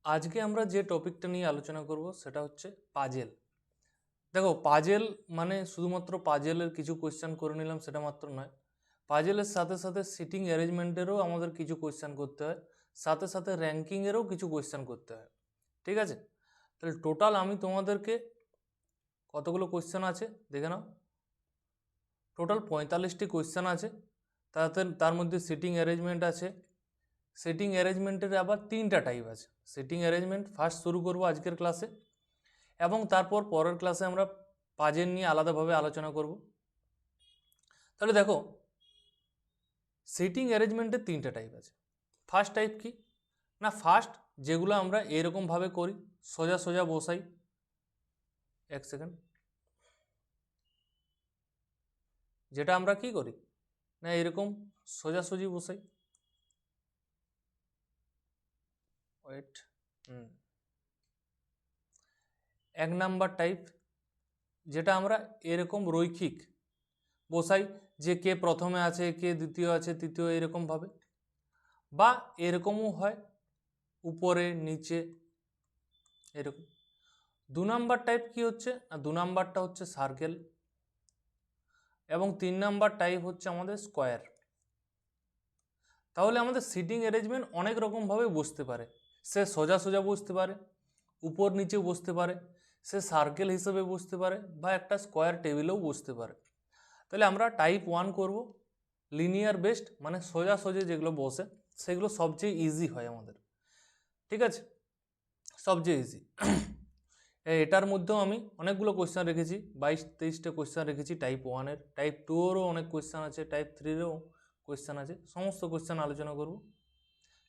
আজকে আমরা যে টপিকটা নিয়ে আলোচনা করব সেটা হচ্ছে পাজেল। দেখো, পাজেল মানে শুধুমাত্র পাজেলের কিছু কোয়েশ্চেন করে নিলাম সেটা মাত্র নয়, পাজেলের সাথে সাথে সিটিং অ্যারেঞ্জমেন্টেরও আমাদের কিছু কোয়েশ্চেন করতে হয়, সাথে সাথে র্যাঙ্কিংয়েরও কিছু কোয়েশ্চেন করতে হয়। ঠিক আছে, তাহলে টোটাল আমি তোমাদেরকে কতগুলো কোয়েশ্চেন আছে দেখে নাও। টোটাল 45টি কোয়েশ্চেন আছে। তার মধ্যে সিটিং অ্যারেঞ্জমেন্ট আছে। সিটিং অ্যারেঞ্জমেন্টের আবার 3টা টাইপ আছে। সিটিং অ্যারেঞ্জমেন্ট ফার্স্ট শুরু করব আজকের ক্লাসে, এবং তারপর পরের ক্লাসে আমরা পাজেল নিয়ে আলাদাভাবে আলোচনা করব। তাহলে দেখো, সিটিং অ্যারেঞ্জমেন্টের 3টা টাইপ আছে। ফার্স্ট টাইপ কি না, ফার্স্ট যেগুলো আমরা এরকমভাবে করি, সোজা সোজা বসাই। এক সেকেন্ড, যেটা আমরা কি করি না এরকম সোজাসুজি বসাই। ওয়েট, এক নাম্বার টাইপ যেটা আমরা এরকম রৈখিক বসাই, যে কে প্রথমে আছে, কে দ্বিতীয় আছে, তৃতীয়, এরকমভাবে। বা এরকমও হয়, উপরে নিচে এরকম। 2 নাম্বার টাইপ কি হচ্ছে না, 2 নাম্বারটা হচ্ছে সার্কেল, এবং 3 নাম্বার টাইপ হচ্ছে আমাদের স্কোয়ার। তাহলে আমাদের সিটিং অ্যারেঞ্জমেন্ট অনেক রকমভাবে বসতে পারে। সে সোজা সোজা বসতে পারে, উপর নিচেও বসতে পারে, সে সার্কেল হিসেবে বসতে পারে, বা একটা স্কোয়ার টেবিলেও বসতে পারে। তাহলে আমরা টাইপ 1 করব, লিনিয়ার বেসড, মানে সোজা সোজা যেগুলো বসে সেগুলো সবচেয়ে ইজি হয় আমাদের। ঠিক আছে, সবচেয়ে ইজি। এটার মধ্যেও আমি অনেকগুলো কোয়েশ্চেন রেখেছি, 22-23টা কোয়েশ্চেন রেখেছি টাইপ 1-এর। টাইপ 2-এরও অনেক কোয়েশ্চেন আছে, টাইপ 3-এরও কোয়েশ্চেন আছে, সমস্ত কোয়েশ্চেন আলোচনা করব।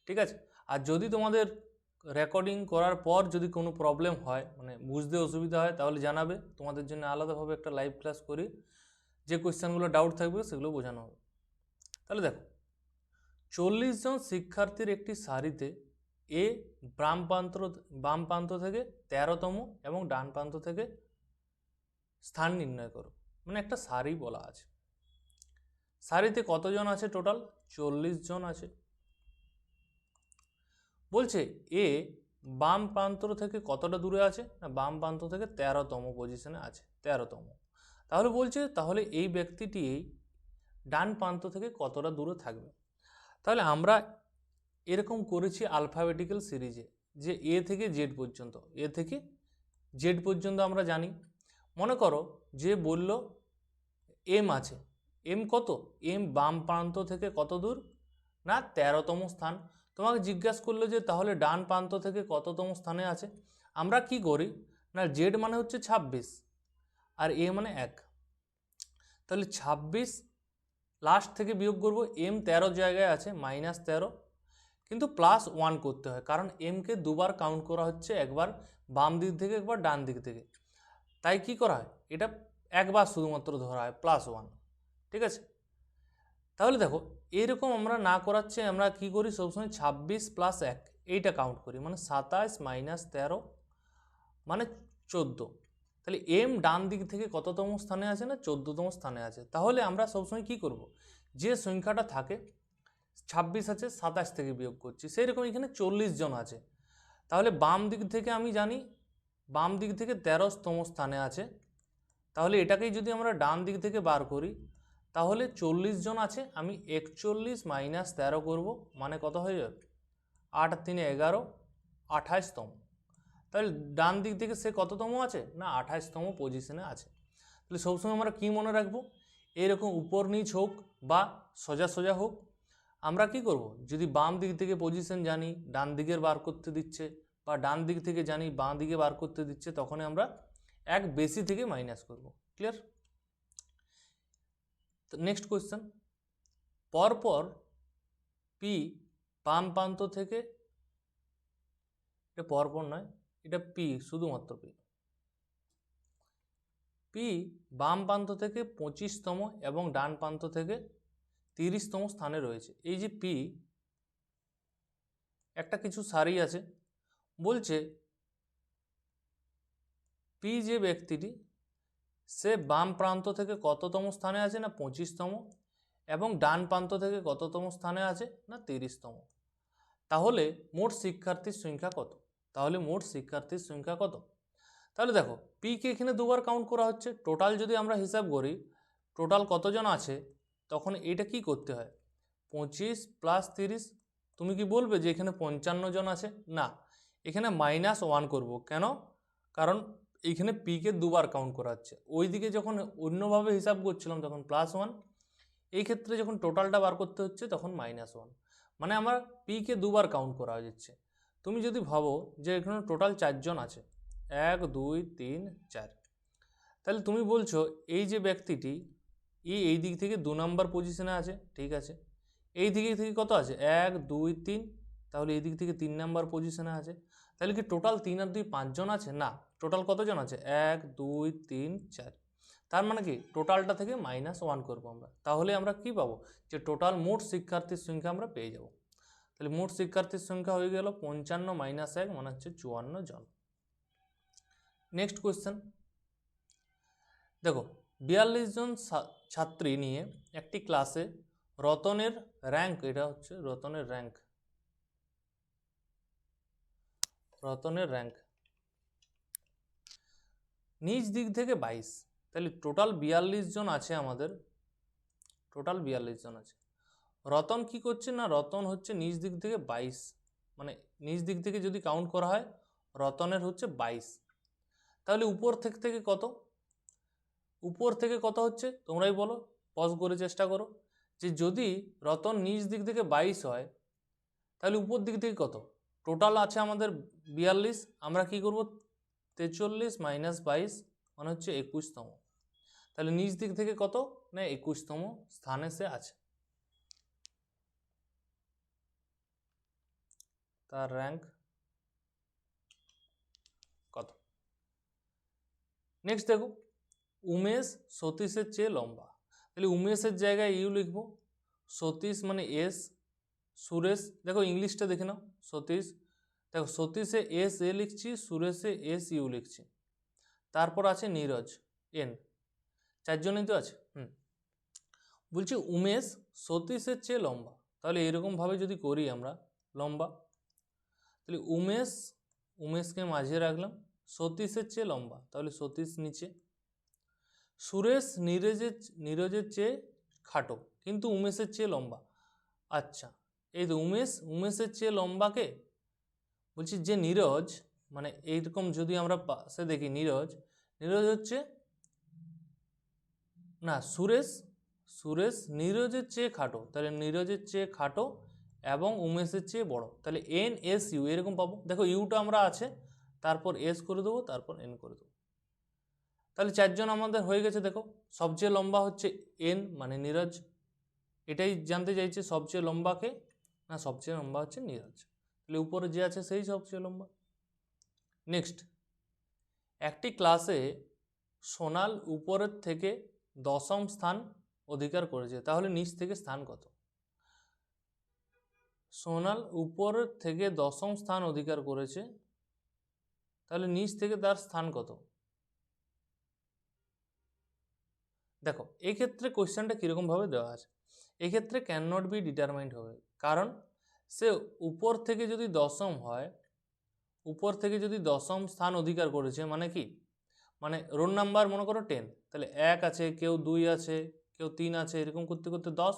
ঠিক আছে, আর যদি তোমাদের রেকর্ডিং করার পর যদি কোনো প্রবলেম হয়, মানে বুঝতে অসুবিধা হয়, তাহলে জানাবে, তোমাদের জন্য আলাদাভাবে একটা লাইভ ক্লাস করি, যে কোয়েশ্চেনগুলো ডাউট থাকবে সেগুলো বোঝানো হবে। তাহলে দেখো, 40 জন শিক্ষার্থীর একটি সারিতে এ বাম প্রান্ত থেকে 13তম এবং ডান প্রান্ত থেকে স্থান নির্ণয় করো। মানে একটা সারি বলা আছে, সারিতে কতজন আছে? টোটাল 40 জন আছে। বলছে এ বাম প্রান্ত থেকে কতটা দূরে আছে না, বাম প্রান্ত থেকে 13তম পজিশনে আছে, 13তম। তাহলে বলছে তাহলে এই ব্যক্তিটি ডান প্রান্ত থেকে কতটা দূরে থাকবে। তাহলে আমরা এরকম করেছি আলফাবেটিক্যাল সিরিজে, যে এ থেকে জেড পর্যন্ত, এ থেকে জেড পর্যন্ত আমরা জানি। মনে করো যে বলল এম আছে, এম কত, এম বাম প্রান্ত থেকে কত দূর না 13তম স্থান। তোমাকে জিজ্ঞাসা করলো যে তাহলে ডান প্রান্ত থেকে কততম স্থানে আছে। আমরা কি করি না, জেড মানে হচ্ছে 26 আর এ মানে 1, তাহলে 26 লাস্ট থেকে বিয়োগ করব, এম 13 জায়গায় আছে -13, কিন্তু +1 করতে হয়, কারণ এমকে দুবার কাউন্ট করা হচ্ছে, একবার বাম দিক থেকে একবার ডান দিক থেকে। তাই কি করা হয়, এটা একবার শুধুমাত্র ধরা হয় +1। ঠিক আছে, তাহলে দেখো এরকম আমরা না করাচ্ছি, আমরা কি করি সবসময় 26 + 1 এইটা কাউন্ট করি, মানে 27 - 13 মানে 14। তাহলে এম ডান দিক থেকে কততম স্থানে আছে না 14তম স্থানে আছে। তাহলে আমরা সবসময় কি করব, যে সংখ্যাটা থাকে 26 আছে 27 থেকে বিয়োগ করছি, সেই রকম এখানে 40 জন আছে। তাহলে বাম দিক থেকে আমি জানি বাম দিক থেকে 13তম স্থানে আছে। তাহলে এটাকেই যদি আমরা ডান দিক থেকে বার করি, তাহলে 40 জন আছে, আমি 41 - 13 করব, মানে কত হয়ে যাবে 8 আর 3 11, 28তম। তাহলে ডান দিক থেকে সে কততম আছে না 28তম পজিশনে আছে। তাহলে সবসময় আমরা কি মনে রাখবো, এরকম উপর নিচ হোক বা সোজা সোজা হোক, আমরা কি করব, যদি বাম দিক থেকে পজিশন জানি ডান দিকের বার করতে দিচ্ছে, বা ডান দিক থেকে জানি বাঁ দিকে বার করতে দিচ্ছে, তখন আমরা এক বেশি থেকে মাইনাস করব। ক্লিয়ার? নেক্সট কোয়েশ্চেন, পরপর পি বাম প্রান্ত থেকে, এটা পরপর নয়, এটা পি, শুধুমাত্র পি, পি বাম প্রান্ত থেকে 25তম এবং ডান প্রান্ত থেকে 30তম স্থানে রয়েছে। এই যে পি, একটা কিছু সারি আছে, বলছে পি যে ব্যক্তিটি, সে বাম প্রান্ত থেকে কততম স্থানে আছে না 25তম, এবং ডান প্রান্ত থেকে কততম স্থানে আছে না 30তম। তাহলে মোট শিক্ষার্থীর সংখ্যা কত? তাহলে মোট শিক্ষার্থীর সংখ্যা কত? তাহলে দেখো পিকে এখানে দুবার কাউন্ট করা হচ্ছে, টোটাল যদি আমরা হিসাব করি টোটাল কতজন আছে, তখন এটা কি করতে হয় 25 প্লাস 30। তুমি কি বলবে যে এখানে 55 জন আছে? না, এখানে -1 করব। কেন? কারণ এইখানে পিকে দুবার কাউন্ট করা হচ্ছে, ওইদিকে যখন অন্যভাবে হিসাব করছিলাম তখন +1, এই ক্ষেত্রে যখন টোটালটা বার করতে হচ্ছে তখন -1, মানে আমার পিকে দুবার কাউন্ট করা যাচ্ছে। তুমি যদি ভাবো যে এখানে টোটাল 4 জন আছে, 1 2 3 4, তাহলে তুমি বলছো এই যে ব্যক্তিটি এই দিক থেকে 2 নম্বর পজিশনে আছে, ঠিক আছে। এই দিক থেকে কত আছে 1 2 3, তাহলে এই দিক থেকে 3 নম্বর পজিশনে আছে। তাহলে কি টোটাল 3 আর 2 5 জন আছে? না, টোটাল কতজন আছে 1 2 3 4। তার মানে কি টোটালটা থেকে -1 করবো আমরা, তাহলে আমরা কি পাবো যে টোটাল মোট শিক্ষার্থীর সংখ্যা আমরা পেয়ে যাব। তাহলে মোট শিক্ষার্থীর সংখ্যা হয়ে গেল 55 - 1 মানে হচ্ছে 54 জন। নেক্সট কোয়েশ্চেন দেখো, 42 জন ছাত্রী নিয়ে একটি ক্লাসে রতনের র্যাঙ্ক, এটা হচ্ছে রতনের র্যাঙ্ক, রতনের র্যাঙ্ক নিজ দিক থেকে 22। তাহলে টোটাল 42 জন আছে আমাদের, টোটাল 42 জন আছে। রতন কি করছে না, রতন হচ্ছে নিজ দিক থেকে 22, মানে নিজ দিক থেকে যদি কাউন্ট করা হয় রতনের হচ্ছে 22। তাহলে উপর থেকে কত, উপর থেকে কত হচ্ছে তোমরাই বলো, পজ করে চেষ্টা করো যে যদি রতন নিজ দিক থেকে 22 হয় তাহলে উপর দিক থেকে কত, টোটাল আছে আমাদের 42, আমরা কি করব 43 - 22 মানে হচ্ছে 21তম। তাহলে নিজ দিক থেকে কত না 21তম স্থানে সে আছে, তার র্যাঙ্ক কত। নেক্সট দেখো, উমেশ সতীশের চেয়ে লম্বা। তাহলে উমেশের জায়গায় ইউ লিখবো, সতীশ মানে এস, সুরেশ দেখো ইংলিশটা দেখে নাও, সতীশ দেখো সতীশে এস এ লিখছি, সুরেশে এস ইউ লিখছি, তারপর আছে নীরজ এন, 4 জনই তো আছে। বলছি উমেশ সতীশের চেয়ে লম্বা, তাহলে এরকমভাবে যদি করি আমরা লম্বা, তাহলে উমেশকে মাঝে রাখলাম, সতীশের চেয়ে লম্বা তাহলে সতীশ নিচে, সুরেশ নীরজের চেয়ে খাটো কিন্তু উমেশের চেয়ে লম্বা। আচ্ছা, এই তো উমেশের চেয়ে লম্বাকে বলছি যে নীরজ, মানে এইরকম যদি আমরা পাশে দেখি নীরজ হচ্ছে না, সুরেশ নীরজের চেয়ে খাটো, তাহলে নীরজের চেয়ে খাটো এবং উমেশের চেয়ে বড়, তাহলে NSU এরকম পাবো। দেখো ইউটা আমরা আছে, তারপর এস করে দেবো, তারপর এন করে দেবো। তাহলে 4 জন আমাদের হয়ে গেছে। দেখো সবচেয়ে লম্বা হচ্ছে এন মানে নীরজ, এটাই জানতে চাইছে সবচেয়ে লম্বাকে, না সবচেয়ে লম্বা হচ্ছে নীরজ, তাহলে উপরে যে আছে সেই সবচেয়ে লম্বা। নেক্সট, একটি ক্লাসে সোনাল উপরের থেকে 10ম স্থান অধিকার করেছে, তাহলে নিচ থেকে স্থান কত? সোনাল উপরের থেকে 10ম স্থান অধিকার করেছে, তাহলে নিচ থেকে তার স্থান কত? দেখো এক্ষেত্রে কোয়েশ্চেনটা কীরকমভাবে দেওয়া আছে, এক্ষেত্রে ক্যান নট বি ডিটারমাইন্ড হবে, কারণ সে উপর থেকে যদি 10ম হয়, উপর থেকে যদি 10ম স্থান অধিকার করেছে মানে কি, মানে রোল নাম্বার মনে করো 10, তাহলে 1 আছে, কেউ 2 আছে, কেউ 3 আছে, এরকম করতে করতে 10,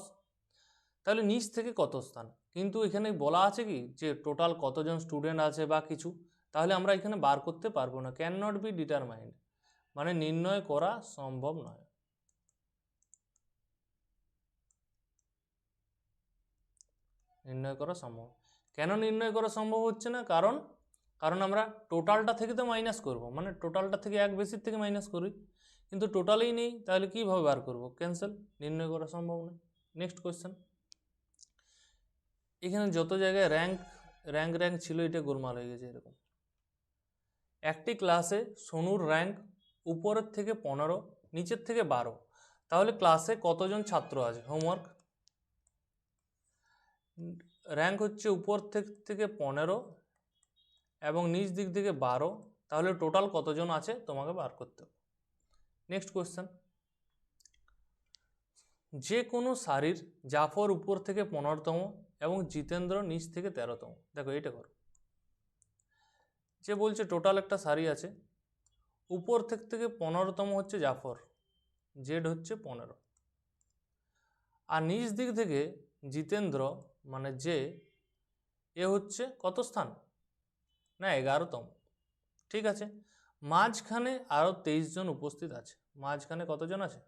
তাহলে নিচ থেকে কত স্থান, কিন্তু এখানে বলা আছে কি যে টোটাল কতজন স্টুডেন্ট আছে বা কিছু, তাহলে আমরা এখানে বার করতে পারবো না, ক্যান নট বি ডিটারমাইন্ড মানে নির্ণয় করা সম্ভব নয়। নির্ণয় করা সম্ভব, কেন নির্ণয় করা সম্ভব হচ্ছে না? কারণ আমরা টোটালটা থেকে তো মাইনাস করব, মানে টোটালটা থেকে 1 বেশির থেকে মাইনাস করি, কিন্তু টোটালেই নেই, তাহলে কীভাবে বার করব? ক্যান্সেল, নির্ণয় করা সম্ভব নয়। নেক্সট কোয়েশ্চেন, এখানে যত জায়গায় র্যাঙ্ক ছিল এটা গোলমাল হয়ে গেছে এরকম। একটি ক্লাসে সোনুর র্যাঙ্ক উপরের থেকে 15, নিচের থেকে 12, তাহলে ক্লাসে কতজন ছাত্র আছে? হোমওয়ার্ক, র্যাঙ্ক হচ্ছে উপর থেকে 15 এবং নিচ দিক থেকে 12, তাহলে টোটাল কতজন আছে তোমাকে বার করতে হবে। নেক্সট কোয়েশ্চেন, যে কোনো সারির জাফর উপর থেকে 15তম এবং জিতেন্দ্র নিচ থেকে 13তম। দেখো এটা করো, যে বলছে টোটাল একটা সারি আছে, উপর থেকে 15তম হচ্ছে জাফর, জেড হচ্ছে 15, আর নিচ দিক থেকে জিতেন্দ্র মানে যে এ হচ্ছে কত স্থান, না 11তম। ঠিক আছে, মাঝখানে আরও 23 জন উপস্থিত আছে। মাঝখানে কতজন আছে,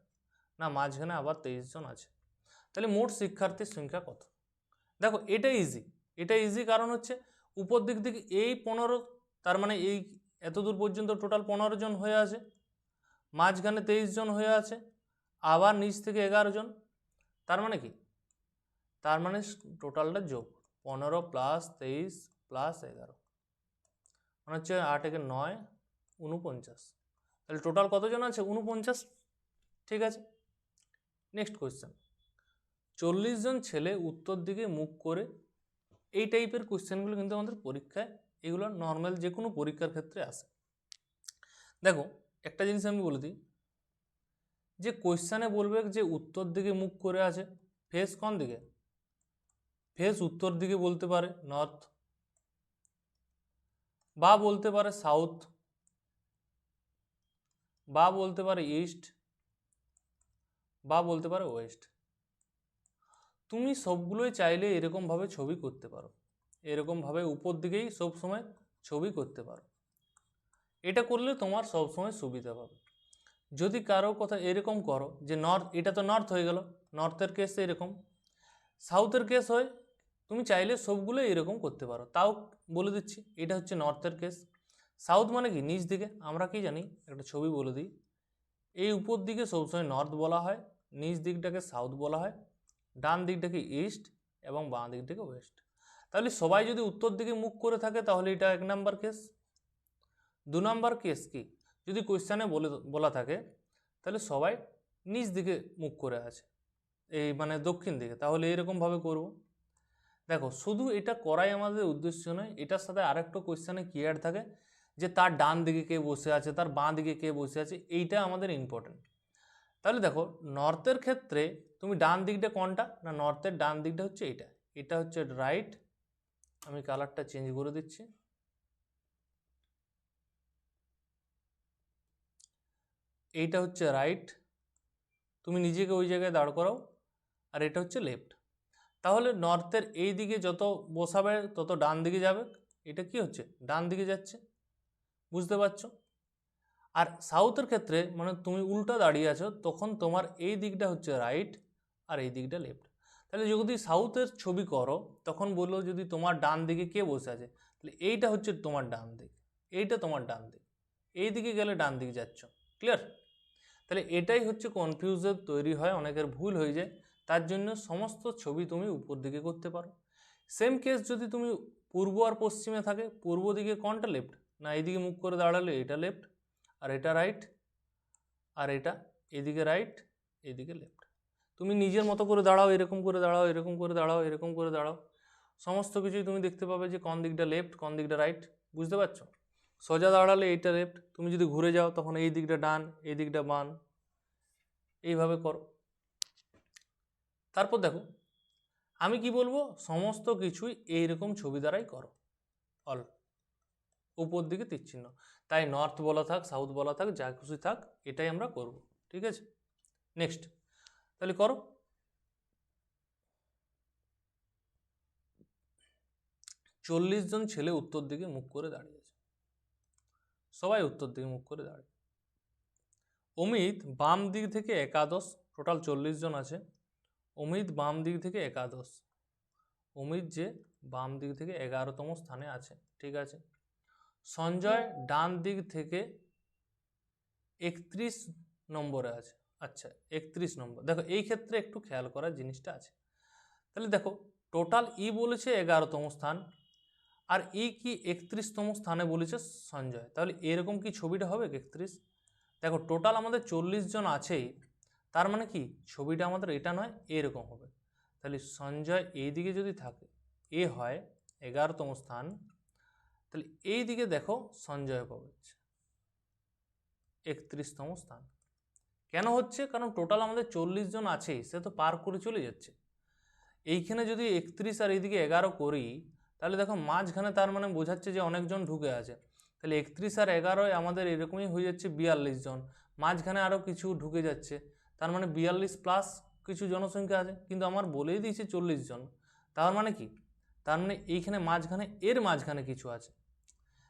না মাঝখানে আবার 23 জন আছে। তাহলে মোট শিক্ষার্থীর সংখ্যা কত? দেখো এটা ইজি, এটা ইজি কারণ হচ্ছে উপর দিক থেকে এই 15, তার মানে এই এত দূর পর্যন্ত টোটাল 15 জন হয়ে আছে, মাঝখানে 23 জন হয়ে আছে, আবার নিচ থেকে 11 জন। তার মানে কি, তার মানে টোটালটা যোগ 15 প্লাস 23 প্লাস 11, মানে হচ্ছে 8 একে 9, 49। তাহলে টোটাল কতজন আছে, 49। ঠিক আছে, নেক্সট কোয়েশ্চেন। 40 জন ছেলে উত্তর দিকে মুখ করে, এই টাইপের কোয়েশ্চেনগুলো কিন্তু আমাদের পরীক্ষায়, এগুলো নর্মাল যে কোনো পরীক্ষার ক্ষেত্রে আসে। দেখো একটা জিনিস আমি বলে দিই, যে কোয়েশ্চেনে বলবে যে উত্তর দিকে মুখ করে আছে, ফেস কোন দিকে, ফেস উত্তর দিকে বলতে পারে নর্থ, বা বলতে পারে সাউথ, বা বলতে পারে ইস্ট, বা বলতে পারে ওয়েস্ট। তুমি সবগুলোই চাইলে এরকমভাবে ছবি করতে পারো, এরকমভাবে উপর দিকেই সব সময় ছবি করতে পারো। এটা করলে তোমার সবসময় সুবিধা পাবে। যদি কারো কথা এরকম করো যে নর্থ, এটা তো নর্থ হয়ে গেল, নর্থের কেস এরকম, সাউথের কেস হয়, তুমি চাইলে সবগুলো এরকম করতে পারো। তাও বলে দিচ্ছি, এটা হচ্ছে নর্থের কেস। সাউথ মানে কি, নিচ দিকে। আমরা কি জানি, একটা ছবি বলে দিই, এই উপর দিকে সবসময় নর্থ বলা হয়, নিচ দিকটাকে সাউথ বলা হয়, ডান দিকটাকে ইস্ট এবং বাঁ দিকটাকে ওয়েস্ট। তাহলে সবাই যদি উত্তর দিকে মুখ করে থাকে তাহলে এটা 1 নাম্বার কেস। 2 নাম্বার কেস কি, যদি কোয়েশ্চেনে বলা থাকে তাহলে সবাই নিচ দিকে মুখ করে আছে, এই মানে দক্ষিণ দিকে, তাহলে এরকমভাবে করব। দেখো শুধু এটা করাই আমাদের উদ্দেশ্য নয়, এটার সাথে আরেকটা কোয়েশ্চেনে কি অ্যাড থাকে, যে তার ডান দিকে কে বসে আছে, তার বাঁ দিকে কে বসে আছে, এইটা আমাদের ইম্পর্টেন্ট। তাহলে দেখো নর্থের ক্ষেত্রে তুমি ডান দিকটা কোনটা, না নর্থের ডান দিকটা হচ্ছে এটা, এটা হচ্ছে রাইট। আমি কালারটা চেঞ্জ করে দিচ্ছি, এইটা হচ্ছে রাইট, তুমি নিজেকে ওই জায়গায় দাঁড় করাও, আর এটা হচ্ছে লেফট। তাহলে নর্থের এই দিকে যত বসাবে তত ডান দিকে যাবে, এটা কি হচ্ছে, ডান দিকে যাচ্ছে, বুঝতে পারছো। আর সাউথের ক্ষেত্রে মানে তুমি উল্টা দাঁড়িয়ে আছো, তখন তোমার এই দিকটা হচ্ছে রাইট আর এই দিকটা লেফট। তাহলে যদি সাউথের ছবি করো তখন বললো যদি তোমার ডান দিকে কে বসে আছে, তাহলে এইটা হচ্ছে তোমার ডান দিক, এইটা তোমার ডান দিক, এই দিকে গেলে ডান দিকে যাচ্ছ। ক্লিয়ার? তাহলে এটাই হচ্ছে কনফিউজন তৈরি হয়, অনেকের ভুল হয়ে যায়। তার জন্য সমস্ত ছবি তুমি উপর দিকে করতে পারো। সেম কেস যদি তুমি পূর্ব আর পশ্চিমে থাকে, পূর্ব দিকে কোনটা লেফট, না এইদিকে মুখ করে দাঁড়ালে এটা লেফট, আর এটা রাইট, আর এটা এদিকে রাইট, এদিকে লেফট। তুমি নিজের মতো করে দাঁড়াও, এরকম করে দাঁড়াও, এরকম করে দাঁড়াও, এরকম করে দাঁড়াও, সমস্ত কিছুই তুমি দেখতে পাবে যে কোন দিকটা লেফট কোন দিকটা রাইট। বুঝতে পারছো? সোজা দাঁড়ালে এইটা লেফট, তুমি যদি ঘুরে যাও তখন এই দিকটা ডান, এই দিকটা বাম, এইভাবে করো। তারপর দেখো আমি কি বলবো, সমস্ত কিছুই এইরকম ছবি দ্বারাই করো, অল উপর দিকে তীর চিহ্ন। তাই নর্থ বলা থাক, সাউথ বলা থাক, যা খুশি থাক, এটাই আমরা করব। ঠিক আছে, নেক্সট তাহলে করো। 40 জন ছেলে উত্তর দিকে মুখ করে দাঁড়িয়ে আছে, সবাই উত্তর দিকে মুখ করে দাঁড়িয়ে। অমিত বাম দিক থেকে একাদশ, টোটাল 40 জন আছে, অমিত বাম দিক থেকে একাদশ, অমিত যে বাম দিক থেকে 11তম স্থানে আছে। ঠিক আছে, সঞ্জয় ডান দিক থেকে 31 নম্বরে আছে। আচ্ছা 31 নম্বর, দেখো এই ক্ষেত্রে একটু খেয়াল করার জিনিসটা আছে। তাহলে দেখো টোটাল ই বলেছে 11তম স্থান, আর ই কি 31তম স্থানে বলেছে সঞ্জয়, তাহলে এরকম কি ছবিটা হবে 31? দেখো টোটাল আমাদের 40 জন আছেই, তার মানে কি ছবিটা আমাদের এটা নয়, এরকম হবে। তাহলে সঞ্জয় এই দিকে যদি থাকে, এ হয় 11তম স্থান, তাহলে এই দিকে দেখো সঞ্জয় পাবে 31তম স্থান। কেন হচ্ছে, কারণ টোটাল আমাদের 40 জন আছেই, সে তো পার করে চলে যাচ্ছে। এইখানে যদি 31 আর এইদিকে 11 করি, তাহলে দেখো মাঝখানে, তার মানে বোঝাচ্ছে যে অনেকজন ঢুকে আছে, তাহলে 31 আর 11 আমাদের এরকমই হয়ে যাচ্ছে 42 জন, মাঝখানে আরও কিছু ঢুকে যাচ্ছে, তার মানে 42 প্লাস কিছু জনসংখ্যা আছে, কিন্তু আমার বলেই দিয়েছে 40 জন। তার মানে কি, তার মানে এইখানে মাঝখানে এর মাঝখানে কিছু আছে।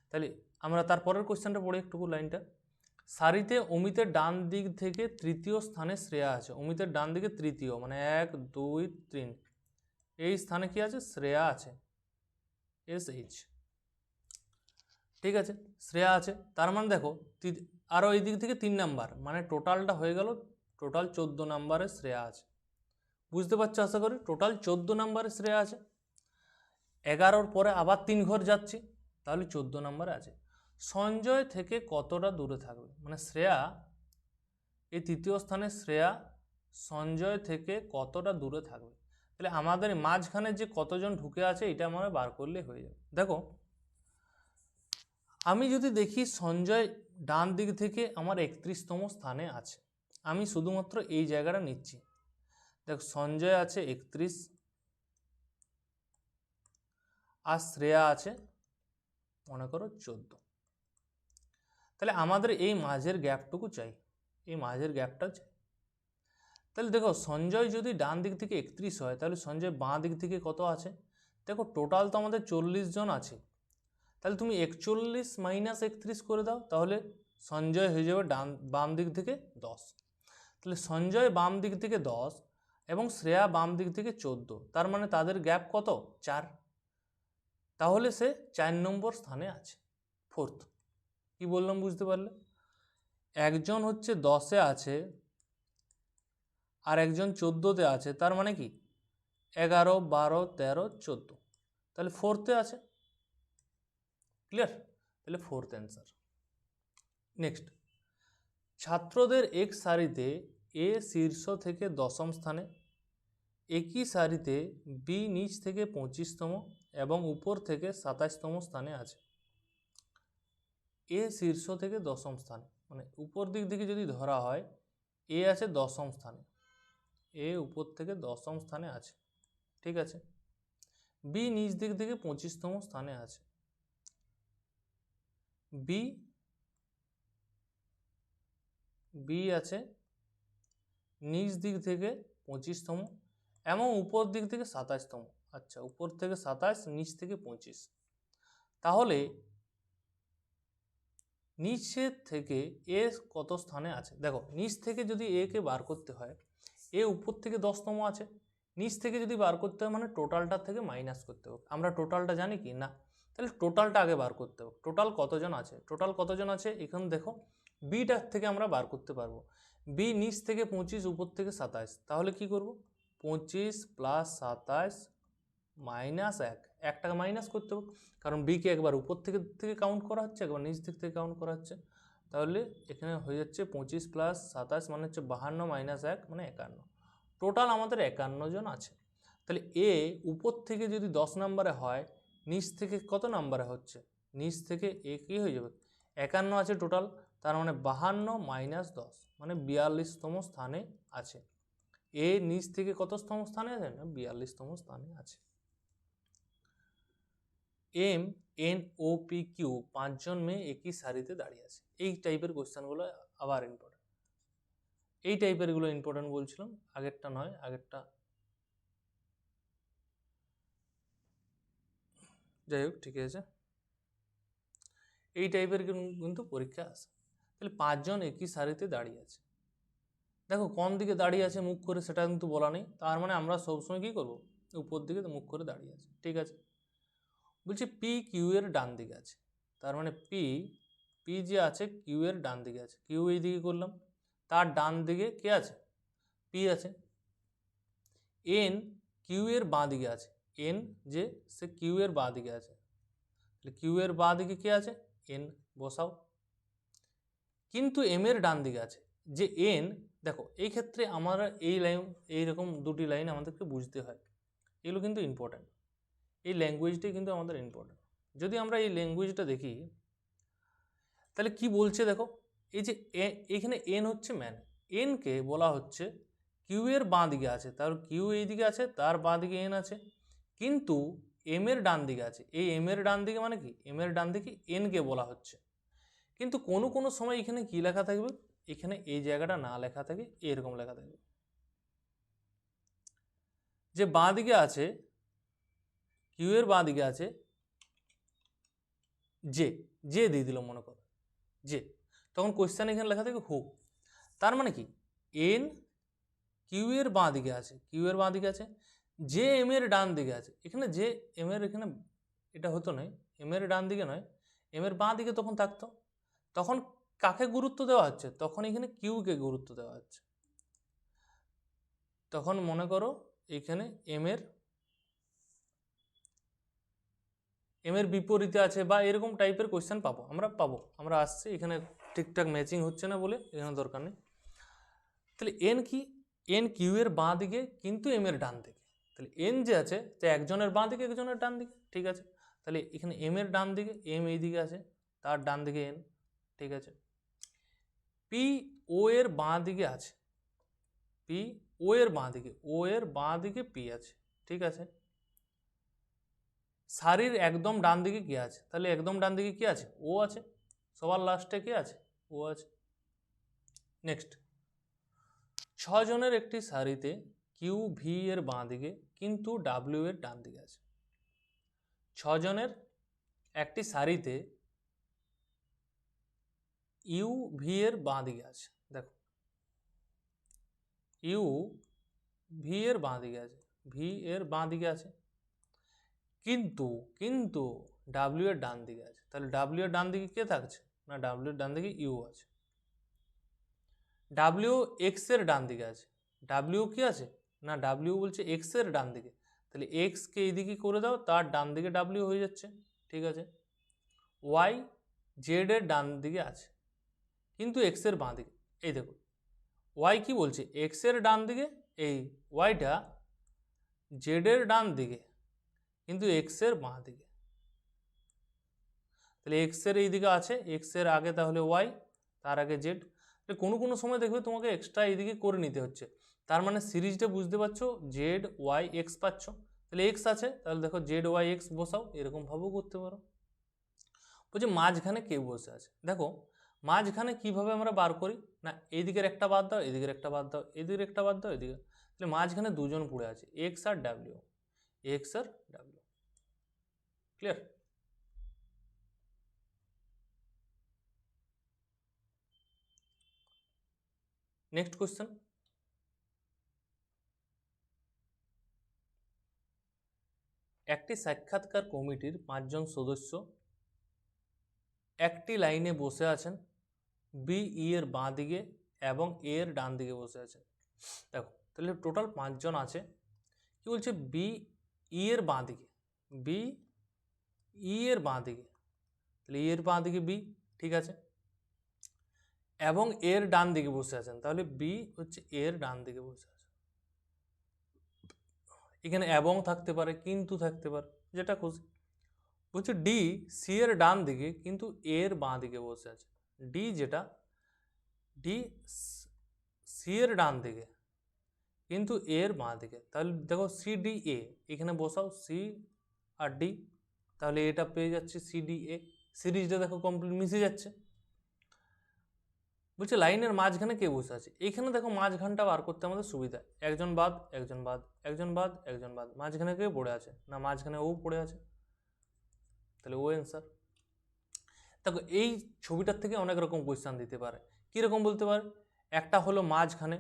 তাহলে আমরা তারপরের কোশ্চেনটা পড়ি একটু লাইনটা। সারিতে অমিতের ডান দিক থেকে তৃতীয় স্থানে শ্রেয়া আছে। অমিতের ডান দিকে তৃতীয় মানে 1 2 3, এই স্থানে কি আছে, শ্রেয়া আছে, SH। ঠিক আছে, শ্রেয়া আছে, তার মানে দেখো আরও এই দিক থেকে 3 নাম্বার, মানে টোটালটা হয়ে গেল, টোটাল 14 নাম্বারে শ্রেয়া আছে। বুঝতে পারছো আশা করি, টোটাল 14 নাম্বারে শ্রেয়া আছে। 11-র পরে আবার 3 ঘর যাচ্ছি, তাহলে 14 নাম্বারে আছে। সঞ্জয় থেকে কতটা দূরে থাকবে, মানে শ্রেয়া এই তৃতীয় স্থানে শ্রেয়া সঞ্জয় থেকে কতটা দূরে থাকবে। তাহলে আমাদের মাঝখানে যে কতজন ঢুকে আছে এটা আমরা বার করলে হয়ে যাবে। দেখো আমি যদি দেখি সঞ্জয় ডান দিক থেকে আমার 31তম স্থানে আছে, আমি শুধুমাত্র এই জায়গাটা নিচ্ছি। দেখো সঞ্জয় আছে 31 আর শ্রেয়া আছে মনে করো 14। তাহলে আমাদের এই মাঝের গ্যাপটুকু চাই, এই মাঝের গ্যাপটা চাই। তাহলে দেখো সঞ্জয় যদি ডান দিক থেকে 31 হয়, তাহলে সঞ্জয় বাঁ দিক থেকে কত আছে, দেখো টোটাল তো আমাদের 40 জন আছে, তাহলে তুমি 41 মাইনাস 31 করে দাও, তাহলে সঞ্জয় হয়ে যাবে বাম দিক থেকে 10। তাহলে সঞ্জয় বাম দিক থেকে 10 এবং শ্রেয়া বাম দিক থেকে 14, তার মানে তাদের গ্যাপ কত, 4। তাহলে সে 4 নম্বর স্থানে আছে, 4th। কি বললাম বুঝতে পারলে, একজন হচ্ছে 10-এ আছে আর একজন 14-তে আছে, তার মানে কি 11 12 13 14, তাহলে 4th-এ আছে। ক্লিয়ার, তাহলে 4th অ্যান্সার। নেক্সট, ছাত্রদের এক সারিতে এ শীর্ষ থেকে 10ম স্থানে, একই সারিতে বি নিচ থেকে 25তম এবং উপর থেকে 27তম স্থানে আছে। এ শীর্ষ থেকে 10ম স্থানে, মানে উপর দিক থেকে যদি ধরা হয় এ আছে 10ম স্থানে, এ উপর থেকে 10ম স্থানে আছে, ঠিক আছে। বি নিচ দিক থেকে 25তম স্থানে আছে, বি আছে নিচ দিক থেকে 25তম এবং উপর দিক থেকে 27তম। আচ্ছা, উপর থেকে 27, নিচ থেকে 25। তাহলে নিচের থেকে এ কত স্থানে আছে, দেখো নিচ থেকে যদি এ কে বার করতে হয়, এ উপর থেকে 10তম আছে, নিচ থেকে যদি বার করতে হয় মানে টোটালটার থেকে মাইনাস করতে হবে। আমরা টোটালটা জানি কি না, তাহলে টোটালটা আগে বার করতে হবে। টোটাল কতজন আছে, টোটাল কতজন আছে এখানে দেখো, বিটার থেকে আমরা বার করতে পারবো। বি নিচ থেকে 25, উপর থেকে 27, তাহলে কি করব, 25 প্লাস 27 মাইনাস 1, একটাকে মাইনাস করতে হবে, কারণ বিকে একবার উপর থেকে কাউন্ট করা হচ্ছে, একবার নিচ দিক থেকে কাউন্ট করা হচ্ছে। তাহলে এখানে হয়ে যাচ্ছে 25 প্লাস 27 মানে হচ্ছে 52 মাইনাস 1 মানে 51। টোটাল আমাদের 51 জন আছে। তাহলে এ উপর থেকে যদি 10 নম্বরে হয়, নিচ থেকে কত নম্বরে হচ্ছে, নিচ থেকে এ কি হয়ে যাবে, 51 আছে টোটাল, তার মানে 52 মাইনাস 10 মানে 42তম স্থানে আছে। এ নিচ থেকে কততম স্থানে আছে না, 42তম স্থানে আছে। M N O P Q 5 জন মেয়ে একই সারিতে দাঁড়িয়ে আছে। এই টাইপের কোশ্চেনগুলো আবার ইম্পর্টেন্ট, এই টাইপের গুলো ইম্পর্টেন্ট বলছিলাম, আগেরটা নয়, আগেরটা যাই হোক ঠিক আছে। এই টাইপের কিন্তু পরীক্ষা আসে। তাহলে 5 জন একই সারিতে দাঁড়িয়ে আছে, দেখো কোন দিকে দাঁড়িয়ে আছে মুখ করে সেটা কিন্তু বলা নেই, তার মানে আমরা সবসময় কি করব, উপর দিকে মুখ করে দাঁড়িয়ে আছে, ঠিক আছে। বলছি পি কিউ এর ডান দিকে আছে, তার মানে পি যে আছে কিউ এর ডান দিকে আছে, কিউ এই দিকে করলাম, তার ডান দিকে কে আছে, পি আছে। এন কিউ এর বাঁ দিকে আছে, এন যে সে কিউ এর বাঁ দিকে আছে, তাহলে কিউ এর বাঁ দিকে কে আছে, এন বসাও। কিন্তু এম এর ডান দিকে আছে যে এন, দেখো এই ক্ষেত্রে আমরা এই লাইন, এইরকম দুটি লাইন আমাদেরকে বুঝতে হয়, এগুলো কিন্তু ইম্পর্ট্যান্ট, এই ল্যাঙ্গুয়েজটাই কিন্তু আমাদের ইম্পর্ট্যান্ট। যদি আমরা এই ল্যাঙ্গুয়েজটা দেখি তাহলে কি বলছে দেখো, এই যে এখানে এন হচ্ছে ম্যান, এনকে বলা হচ্ছে কিউ এর বাঁ দিকে আছে, তার কিউ এই দিকে আছে, তার বাঁ দিকে এন আছে, কিন্তু এম এর ডান দিকে আছে। এই এম এর ডান দিকে মানে কি, এম এর ডান দিকে এন কে বলা হচ্ছে। কিন্তু কোনো কোনো সময় এখানে কি লেখা থাকবে, এখানে এই জায়গাটা না লেখা থাকে, এরকম লেখা থাকবে। যে বাঁ দিকে আছে, কিউ এর বাঁ দিকে আছে জে, জে দিয়ে দিল মনে করো জে, তখন কোশ্চেন এখানে লেখা থাকে হু। তার মানে কি, এন কিউ এর বাঁ দিকে আছে, কিউ এর বাঁ দিকে আছে, যে এম এর ডান দিকে আছে। এখানে যে এম এর, এখানে এটা হতো নয়, এম এর ডান দিকে নয়, এম এর বাঁ দিকে তখন থাকতো। তখন কাকে গুরুত্ব দেওয়া হচ্ছে, তখন এখানে কিউ কে গুরুত্ব দেওয়া হচ্ছে। তখন মনে করো এখানে এম এর বিপরীতে আছে, বা এরকম টাইপের কোয়েশ্চেন আমরা আসছি। এখানে ঠিকঠাক ম্যাচিং হচ্ছে না বলে এখানে দরকার নেই। তাহলে এন কি, এন কিউ এর বাঁ দিকে কিন্তু এম এর ডান দিকে। তাহলে এন যে আছে, তো একজনের বাঁ দিকে একজনের ডান দিকে, ঠিক আছে। তাহলে এখানে এম এর ডান দিকে, এম এই দিকে আছে, তার ডান দিকে এন, ঠিক আছে। পি ও এর বাঁ দিকে আছে, পি ও এর বাঁ দিকে, ও এর বাঁ দিকে পি আছে, ঠিক আছে। সারির একদম ডান দিকে কি আছে, তাহলে একদম ডান দিকে কি আছে, ও আছে, সবার লাস্টে কি আছে, ও আছে। নেক্সট, 6 জনের একটি সারিতে কিউ ভি এর বাঁ দিকে কিন্তু ডাব্লিউ এর ডান দিকে আছে। 6 জনের একটি সারিতে ইউ ভি এর বাঁ দিকে আছে, দেখো ইউ ভি এর বাঁ দিকে আছে, ভি এর বাঁ দিকে আছে, কিন্তু কিন্তু ডাব্লিউ এর ডান দিকে আছে। তাহলে ডাব্লিউ এর ডান দিকে কে থাকছে, না ডাব্লিউ এর ডান দিকে ইউ আছে। ডাব্লিউ এক্স এর ডান দিকে আছে, ডাব্লিউ কি আছে, না ডাব্লিউ বলছে এক্স এর ডান দিকে, তাহলে এক্স কে এইদিকে করে দাও, তার ডান দিকে ডাব্লিউ হয়ে যাচ্ছে, ঠিক আছে। ওয়াই জেড এর ডান দিকে আছে কিন্তু এক্স এর বাঁ দিকে, এই দেখো ওয়াই কি বলছে, এক্স এর ডান দিকে, এই ওয়াইটা জেড এর ডান দিকে কিন্তু এক্স এর বাঁ দিকে। তাহলে এক্স এর এই দিকে আছে, এক্স এর আগে তাহলে ওয়াই, তার আগে জেড। কোনো কোনো সময় দেখবে তোমাকে এক্সট্রা এইদিকে করে নিতে হচ্ছে, তার মানে সিরিজটা বুঝতে পারছো, জেড ওয়াই এক্স পাচ্ছ, তাহলে এক্স আছে, তাহলে দেখো জেড ওয়াই এক্স বসাও, এরকম ভাবেও করতে পারো। বলছে মাঝখানে কে বসে আছে, দেখো মাঝখানে কিভাবে আমরা বার করি, না এইদিকের একটা বাদ দাও, এদিকের একটা বাদ দাও, এদিকের একটা বাদ দাও, এদিকে, তাহলে মাঝখানে দুজন পড়ে আছে, এক্স আর ডাব্লিউ, এক্স আর ডাব্লিউ। ক্লিয়ার? নেক্সট কোশ্চেন, একটি সাক্ষাৎকার কমিটির 5 জন সদস্য একটি লাইনে বসে আছেন, বি ই এর বাঁ দিকে এবং এ এর ডান দিকে বসে আছেন। দেখো তাহলে টোটাল 5 জন আছে, কি বলছে, বি ই এর বাঁ দিকে, বি ই এর বাঁ দিকে, তাহলে ই এর বাঁ দিকে বি, ঠিক আছে, এবং এর ডান দিকে বসে আছেন, তাহলে বি হচ্ছে এর ডান দিকে বসে আছে। এখানে এবং থাকতে পারে, কিন্তু থাকতে পারে, যেটা খুশি। বলছে ডি সি এর ডান দিকে কিন্তু এর বাঁ দিকে বসে আছে, ডি যেটা, ডি সি এর ডান দিকে কিন্তু এর বাঁ দিকে, তাহলে দেখো সি ডি এ, এখানে বসাও সি আর ডি, তাহলে এটা পেয়ে যাচ্ছে সি ডি এ। সিরিজটা দেখো কমপ্লিট মিশে যাচ্ছে। বলছে লাইনের মাঝখানে কে বসে আছে, এখানে দেখো মাঝখানটা বার করতে আমাদের সুবিধা, একজন বাদ একজন বাদ, একজন বাদ একজন বাদ, মাঝখানে কে পড়ে আছে, না মাঝখানে ও পড়ে আছে, তাহলে ও অ্যান্সার। দেখো এই ছবিটার থেকে অনেক রকম কোয়েশ্চেন দিতে পারে, কীরকম বলতে পারে, একটা হলো মাঝখানে,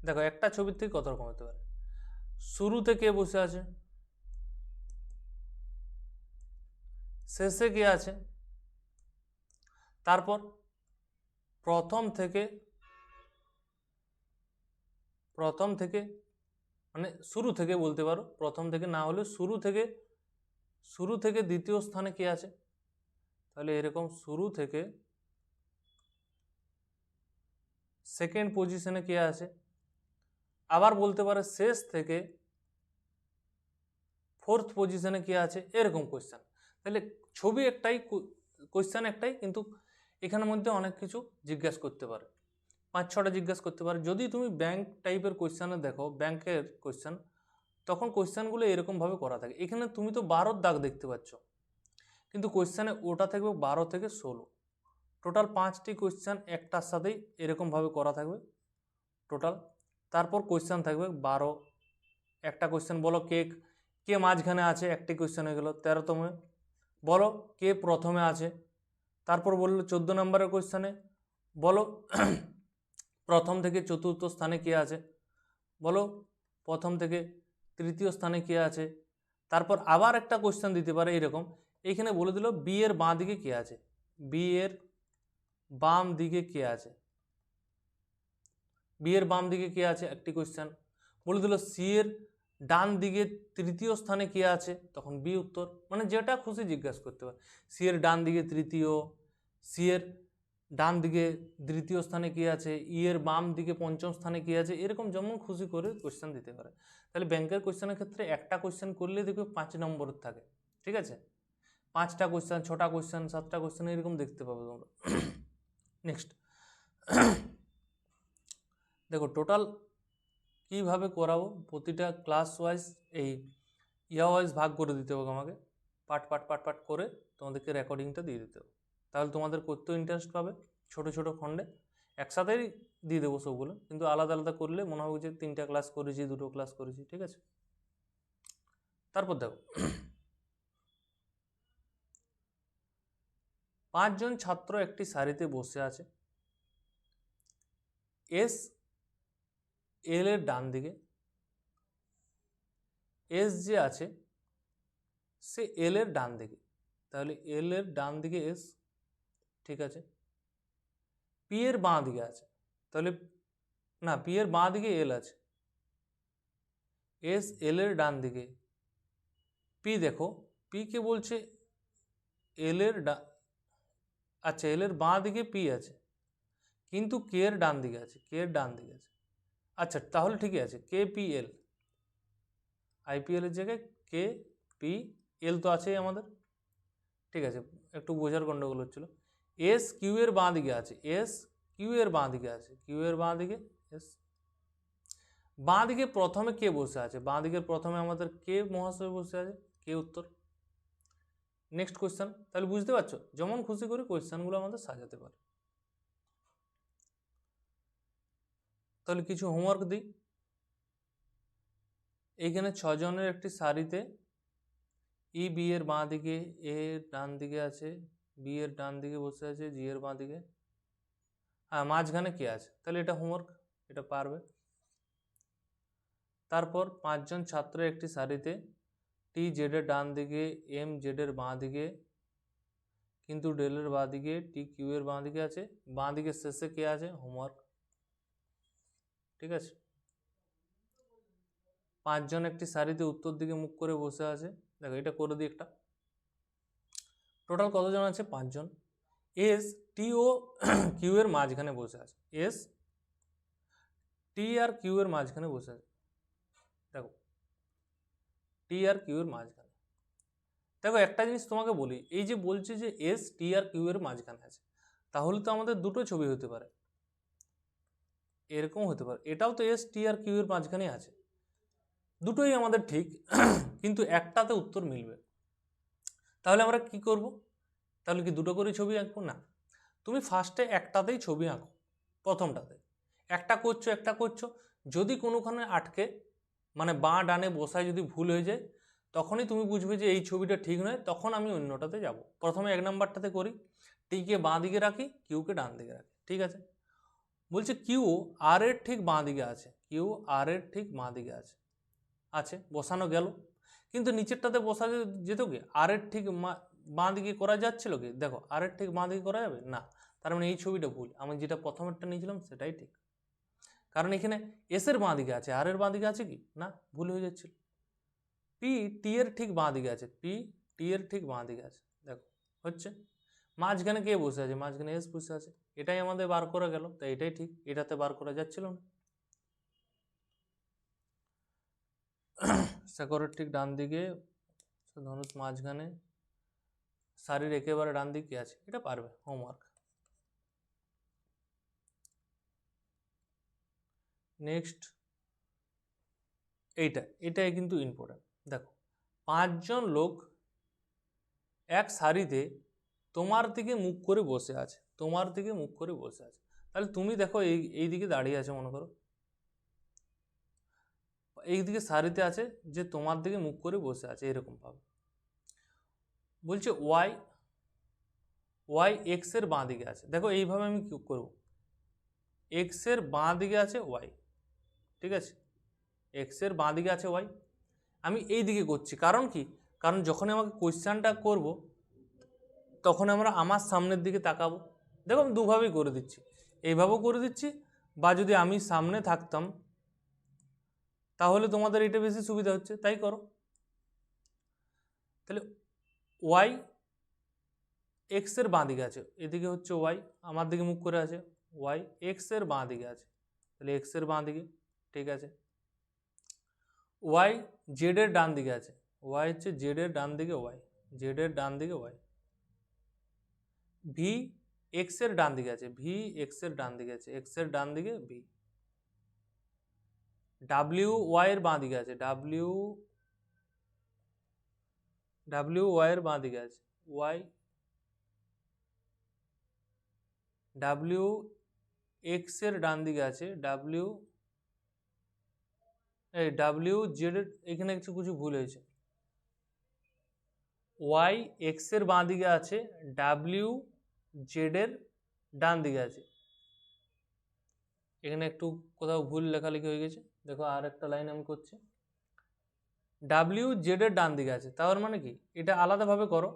দেখো একটা ছবির থেকে কত রকম হতে পারে, শুরুতে কে বসে আছে, শেষে কে আছে, তারপর প্রথম থেকে মানে শুরু থেকে বলতে পারো, প্রথম থেকে না হলে শুরু থেকে দ্বিতীয় স্থানে কে আছে, তাহলে এরকম শুরু থেকে সেকেন্ড পজিশনে কে আছে, আবার বলতে পারে শেষ থেকে ফোর্থ পজিশনে কে আছে, এরকম কোয়েশ্চেন। তাহলে ছবি একটাই, কোয়েশ্চেন একটাই, কিন্তু এখানের মধ্যে অনেক কিছু জিজ্ঞাসা করতে পারে, 5-6টা জিজ্ঞাসা করতে পারে। যদি তুমি ব্যাংক টাইপের কোয়েশ্চেনে দেখো, ব্যাংকের কোয়েশ্চেন তখন কোয়েশ্চেনগুলো এরকমভাবে করা থাকে। এখানে তুমি তো 12 দাগ দেখতে পাচ্ছ, কিন্তু কোয়েশ্চেনে ওটা থাকবে 12 থেকে 16। টোটাল 5টি কোয়েশ্চেন একটার সাথেই এরকমভাবে করা থাকবে টোটাল। তারপর কোয়েশ্চেন থাকবে 12। একটা কোয়েশ্চেন বলো কে কে মাঝখানে আছে, একটি কোয়েশ্চেন হয়ে গেল। 13তমে বলো কে প্রথমে আছে। তারপর বললো 14 নম্বরের কোয়েশ্চেনে বলো প্রথম থেকে চতুর্থ স্থানে কে আছে, বলো প্রথম থেকে তৃতীয় স্থানে কে আছে। তারপর আবার একটা কোয়েশ্চেন দিতে পারে এরকম, এইখানে বলে দিল বি এর বাঁ দিকে কে আছে, বি এর বাম দিকে কে আছে, বি এর বাম দিকে কে আছে একটি কোয়েশ্চেন। বলে দিল সি এর ডান দিকে তৃতীয় স্থানে কে আছে, তখন বি উত্তর। মানে যেটা খুশি জিজ্ঞাসা করতে পারে, সি এর ডান দিকে তৃতীয়, সি এর ডান দিকে দ্বিতীয় স্থানে কে আছে, ই এর বাম দিকে পঞ্চম স্থানে কে আছে, এরকম যেমন খুশি করে কোয়েশ্চেন দিতে পারে। তাহলে ব্যাংকের কোয়েশ্চেনের ক্ষেত্রে একটা কোয়েশ্চেন করলে দেখবে 5 নম্বরের থাকে, ঠিক আছে। 5টা কোয়েশ্চেন, 6টা কোয়েশ্চেন, 7টা কোয়েশ্চেন এরকম দেখতে পাবে তোমরা। নেক্সট দেখো টোটাল কীভাবে করাবো, প্রতিটা ক্লাস ওয়াইজ এই ইয়া ওয়াইজ ভাগ করে দিতে হবে আমাকে, পার্ট পার্ট পার্ট পার্ট করে তোমাদেরকে রেকর্ডিংটা দিয়ে দিতে হবে। তাহলে তোমাদের করতেও ইন্টারেস্ট পাবে। ছোট ছোট খণ্ডে একসাথেই দিয়ে দেবো সবগুলো, কিন্তু আলাদা আলাদা করলে মনে হবে যে 3টা ক্লাস করেছি, 2টো ক্লাস করেছি, ঠিক আছে। তারপর দেখো 5 জন ছাত্র একটি সারিতে বসে আছে। এস এল এর ডান দিকে, এস যে আছে সে এল এর ডান দিকে, তাহলে এল এর ডান দিকে এস, ঠিক আছে। পি এর বাঁ দিকে আছে, তাহলে না, পি এর বাঁ দিকে এল আছে, এস এল এর ডান দিকে, পি দেখো পি কে বলছে এল এর আচ্ছা এল এর বাঁ দিকে পি আছে, কিন্তু কে এর ডান দিকে আছে, কে এর ডান দিকে আছে। আচ্ছা তাহলে ঠিকই আছে, কে পি এল, আইপিএল এর জায়গায় কে পি এল তো আছেই আমাদের, ঠিক আছে। একটু বোঝার গন্ডগোল হচ্ছিল। এস কিউ এর বাঁ দিকে আছে, এস কিউ এর বাঁ দিকে আছে, কিউ এর বাঁ দিকে এস। বাঁ দিকে প্রথমে কে বসে আছে, বাঁ দিকের প্রথমে আমাদের কে মহাশয় বসে আছে, কে উত্তর। নেক্সট কোয়েশ্চেন, তাহলে বুঝতে পারছো যেমন খুশি করে কোয়েশ্চেনগুলো আমাদের সাজাতে পারে। তাহলে কিছু হোমওয়ার্ক দিই। এইখানে 6 জনের একটি সারিতে ই বি এর বাঁ দিকে, এ এর ডান দিকে আছে, বি এর ডান দিকে বসে আছে, জি এর বাঁ দিকে, হ্যাঁ মাঝখানে কে আছে, তাহলে এটা হোমওয়ার্ক, এটা পারবে। তারপর 5 জন ছাত্র একটি সারিতে টি জেড এর ডান দিকে, এম জেড এর বাঁ দিকে, কিন্তু ডেল এর বাঁ দিকে, টি কিউ এর বাঁ দিকে আছে, বাঁ দিকে শেষে কে আছে, হোমওয়ার্ক, ঠিক আছে। 5 জন একটি সারিতে উত্তর দিকে মুখ করে বসে আছে, দেখো এটা করে দিই একটা। টোটাল কতজন আছে, 5 জন। এস টি ও কিউ এর মাঝখানে বসে আছে, এস টি আর কিউ এর মাঝখানে বসে আছে, দেখো টি আর কিউ এর মাঝখানে। দেখো একটা জিনিস তোমাকে বলি, এই যে বলছে যে এস টি আর কিউ এর মাঝখানে আছে, তাহলে তো আমাদের দুটো ছবি হতে পারে, এরকম হতে পারে, এটাও তো এস টি আর কিউ এর মাঝখানে আছে, দুটোই আমাদের ঠিক, কিন্তু একটাতে উত্তর মিলবে। তাহলে আমরা কি করব, তাহলে কি দুটো করে ছবি আঁকবো না, তুমি ফার্স্টে একটাতেই ছবি আঁকো, প্রথমটাতে একটা করছো একটা করছো, যদি কোনোখানে আটকে মানে বাঁ ডানে বসায় যদি ভুল হয়ে যায়, তখনই তুমি বুঝবে যে এই ছবিটা ঠিক নয়, তখন আমি অন্যটাতে যাব। প্রথমে 1 নাম্বারটাতে করি, টিকে বাঁ দিকে রাখি, কিউকে ডান দিকে রাখি, ঠিক আছে। বলছে কিউ আর এর ঠিক বাঁ দিকে আছে, কিউ আর এর ঠিক বাঁ দিকে আছে, আছে বসানো গেল, কিন্তু নিচেরটাতে বসা যেত কি, আর এর ঠিক বাঁ দিকে করা যাচ্ছিল কি, দেখো আর এর ঠিক বাঁ দিকে করা যাবে না, তার মানে এই ছবিটা ভুল, আমি যেটা প্রথমেরটা নিয়েছিলাম সেটাই ঠিক, কারণ এখানে এস এর বাঁ দিকে আছে, আর এর বাঁ দিকে আছে কি না, ভুল হয়ে যাচ্ছিল। পি টি এর ঠিক বাঁ দিকে আছে, পি টি এর ঠিক বাঁ দিকে আছে, দেখো হচ্ছে। মাঝখানে কে বসে আছে, মাঝখানে এস বসে আছে, এটাই আমাদের বার করা গেল, তাই এটাই ঠিক, এটাতে বার করা যাচ্ছিল না। সাকরের ঠিক ডান দিকে, ধনুষ মাঝখানে, শাড়ির একেবারে ডান দিকে আছে, এটা পারবে, হোমওয়ার্ক। নেক্সট এটাই কিন্তু ইম্পর্টেন্ট। দেখো 5 জন লোক এক সারিতে তোমার দিকে মুখ করে বসে আছে, তোমার দিকে মুখ করে বসে আছে। তাহলে তুমি দেখো এই দিকে দাঁড়িয়ে আছে, মনে করো এই দিকে সারিতে আছে যে তোমার দিকে মুখ করে বসে আছে এরকম ভাবে। বলছে ওয়াই এক্স এর বাঁ দিকে আছে। দেখো এইভাবে আমি কি করব, এক্স এর বাঁ দিকে আছে ওয়াই, ঠিক আছে, এক্স এর বাঁ দিকে আছে ওয়াই, আমি এই দিকে করছি কারণ কি, কারণ যখন আমাকে কোয়েশ্চেনটা করব তখন আমরা আমার সামনের দিকে তাকাবো। দেখো আমি দুভাবেই করে দিচ্ছি, এইভাবেও করে দিচ্ছি, বা যদি আমি সামনে থাকতাম তাহলে তোমাদের এটা বেশি সুবিধা হচ্ছে, তাই করো। তাহলে ওয়াই এক্স এর বাঁ দিকে আছে, এদিকে হচ্ছে ওয়াই, আমার দিকে মুখ করে আছে, ওয়াই এক্স এর বাঁ দিকে আছে, তাহলে এক্স এর বাঁ দিকে, ঠিক আছে। ওয়াই জেড এর ডান দিকে আছে, ওয়াই হচ্ছে জেড এর ডান দিকে ওয়াই, জেড এর ডান দিকে ওয়াই। ভি এক্স এর ডান দিকে আছে, ভি এক্স এর ডান দিকে আছে, এক্স এর ডান দিকে ভি। ডাব্লিউ ওয়াই এর বাঁ দিকে আছে, ডাব্লিউ ওয়াই এর বাঁ দিকে আছে, ওয়াই। ডাব্লিউ এক্স এর ডান দিকে আছে, ডাব্লিউ জেড এর, এখানে কিছু ভুল হয়েছে, ওয়াই এক্স এর বাঁ দিকে আছে, ডাব্লিউ জেড এর ডান দিকে আছে। এখানে একটু কোথাও ভুল লেখালেখি হয়ে গেছে, দেখো আর একটা লাইন আমি করছি, ডাব্লিউ জেড এর ডান দিকে আছে, তার মানে কি এটা আলাদাভাবে করো,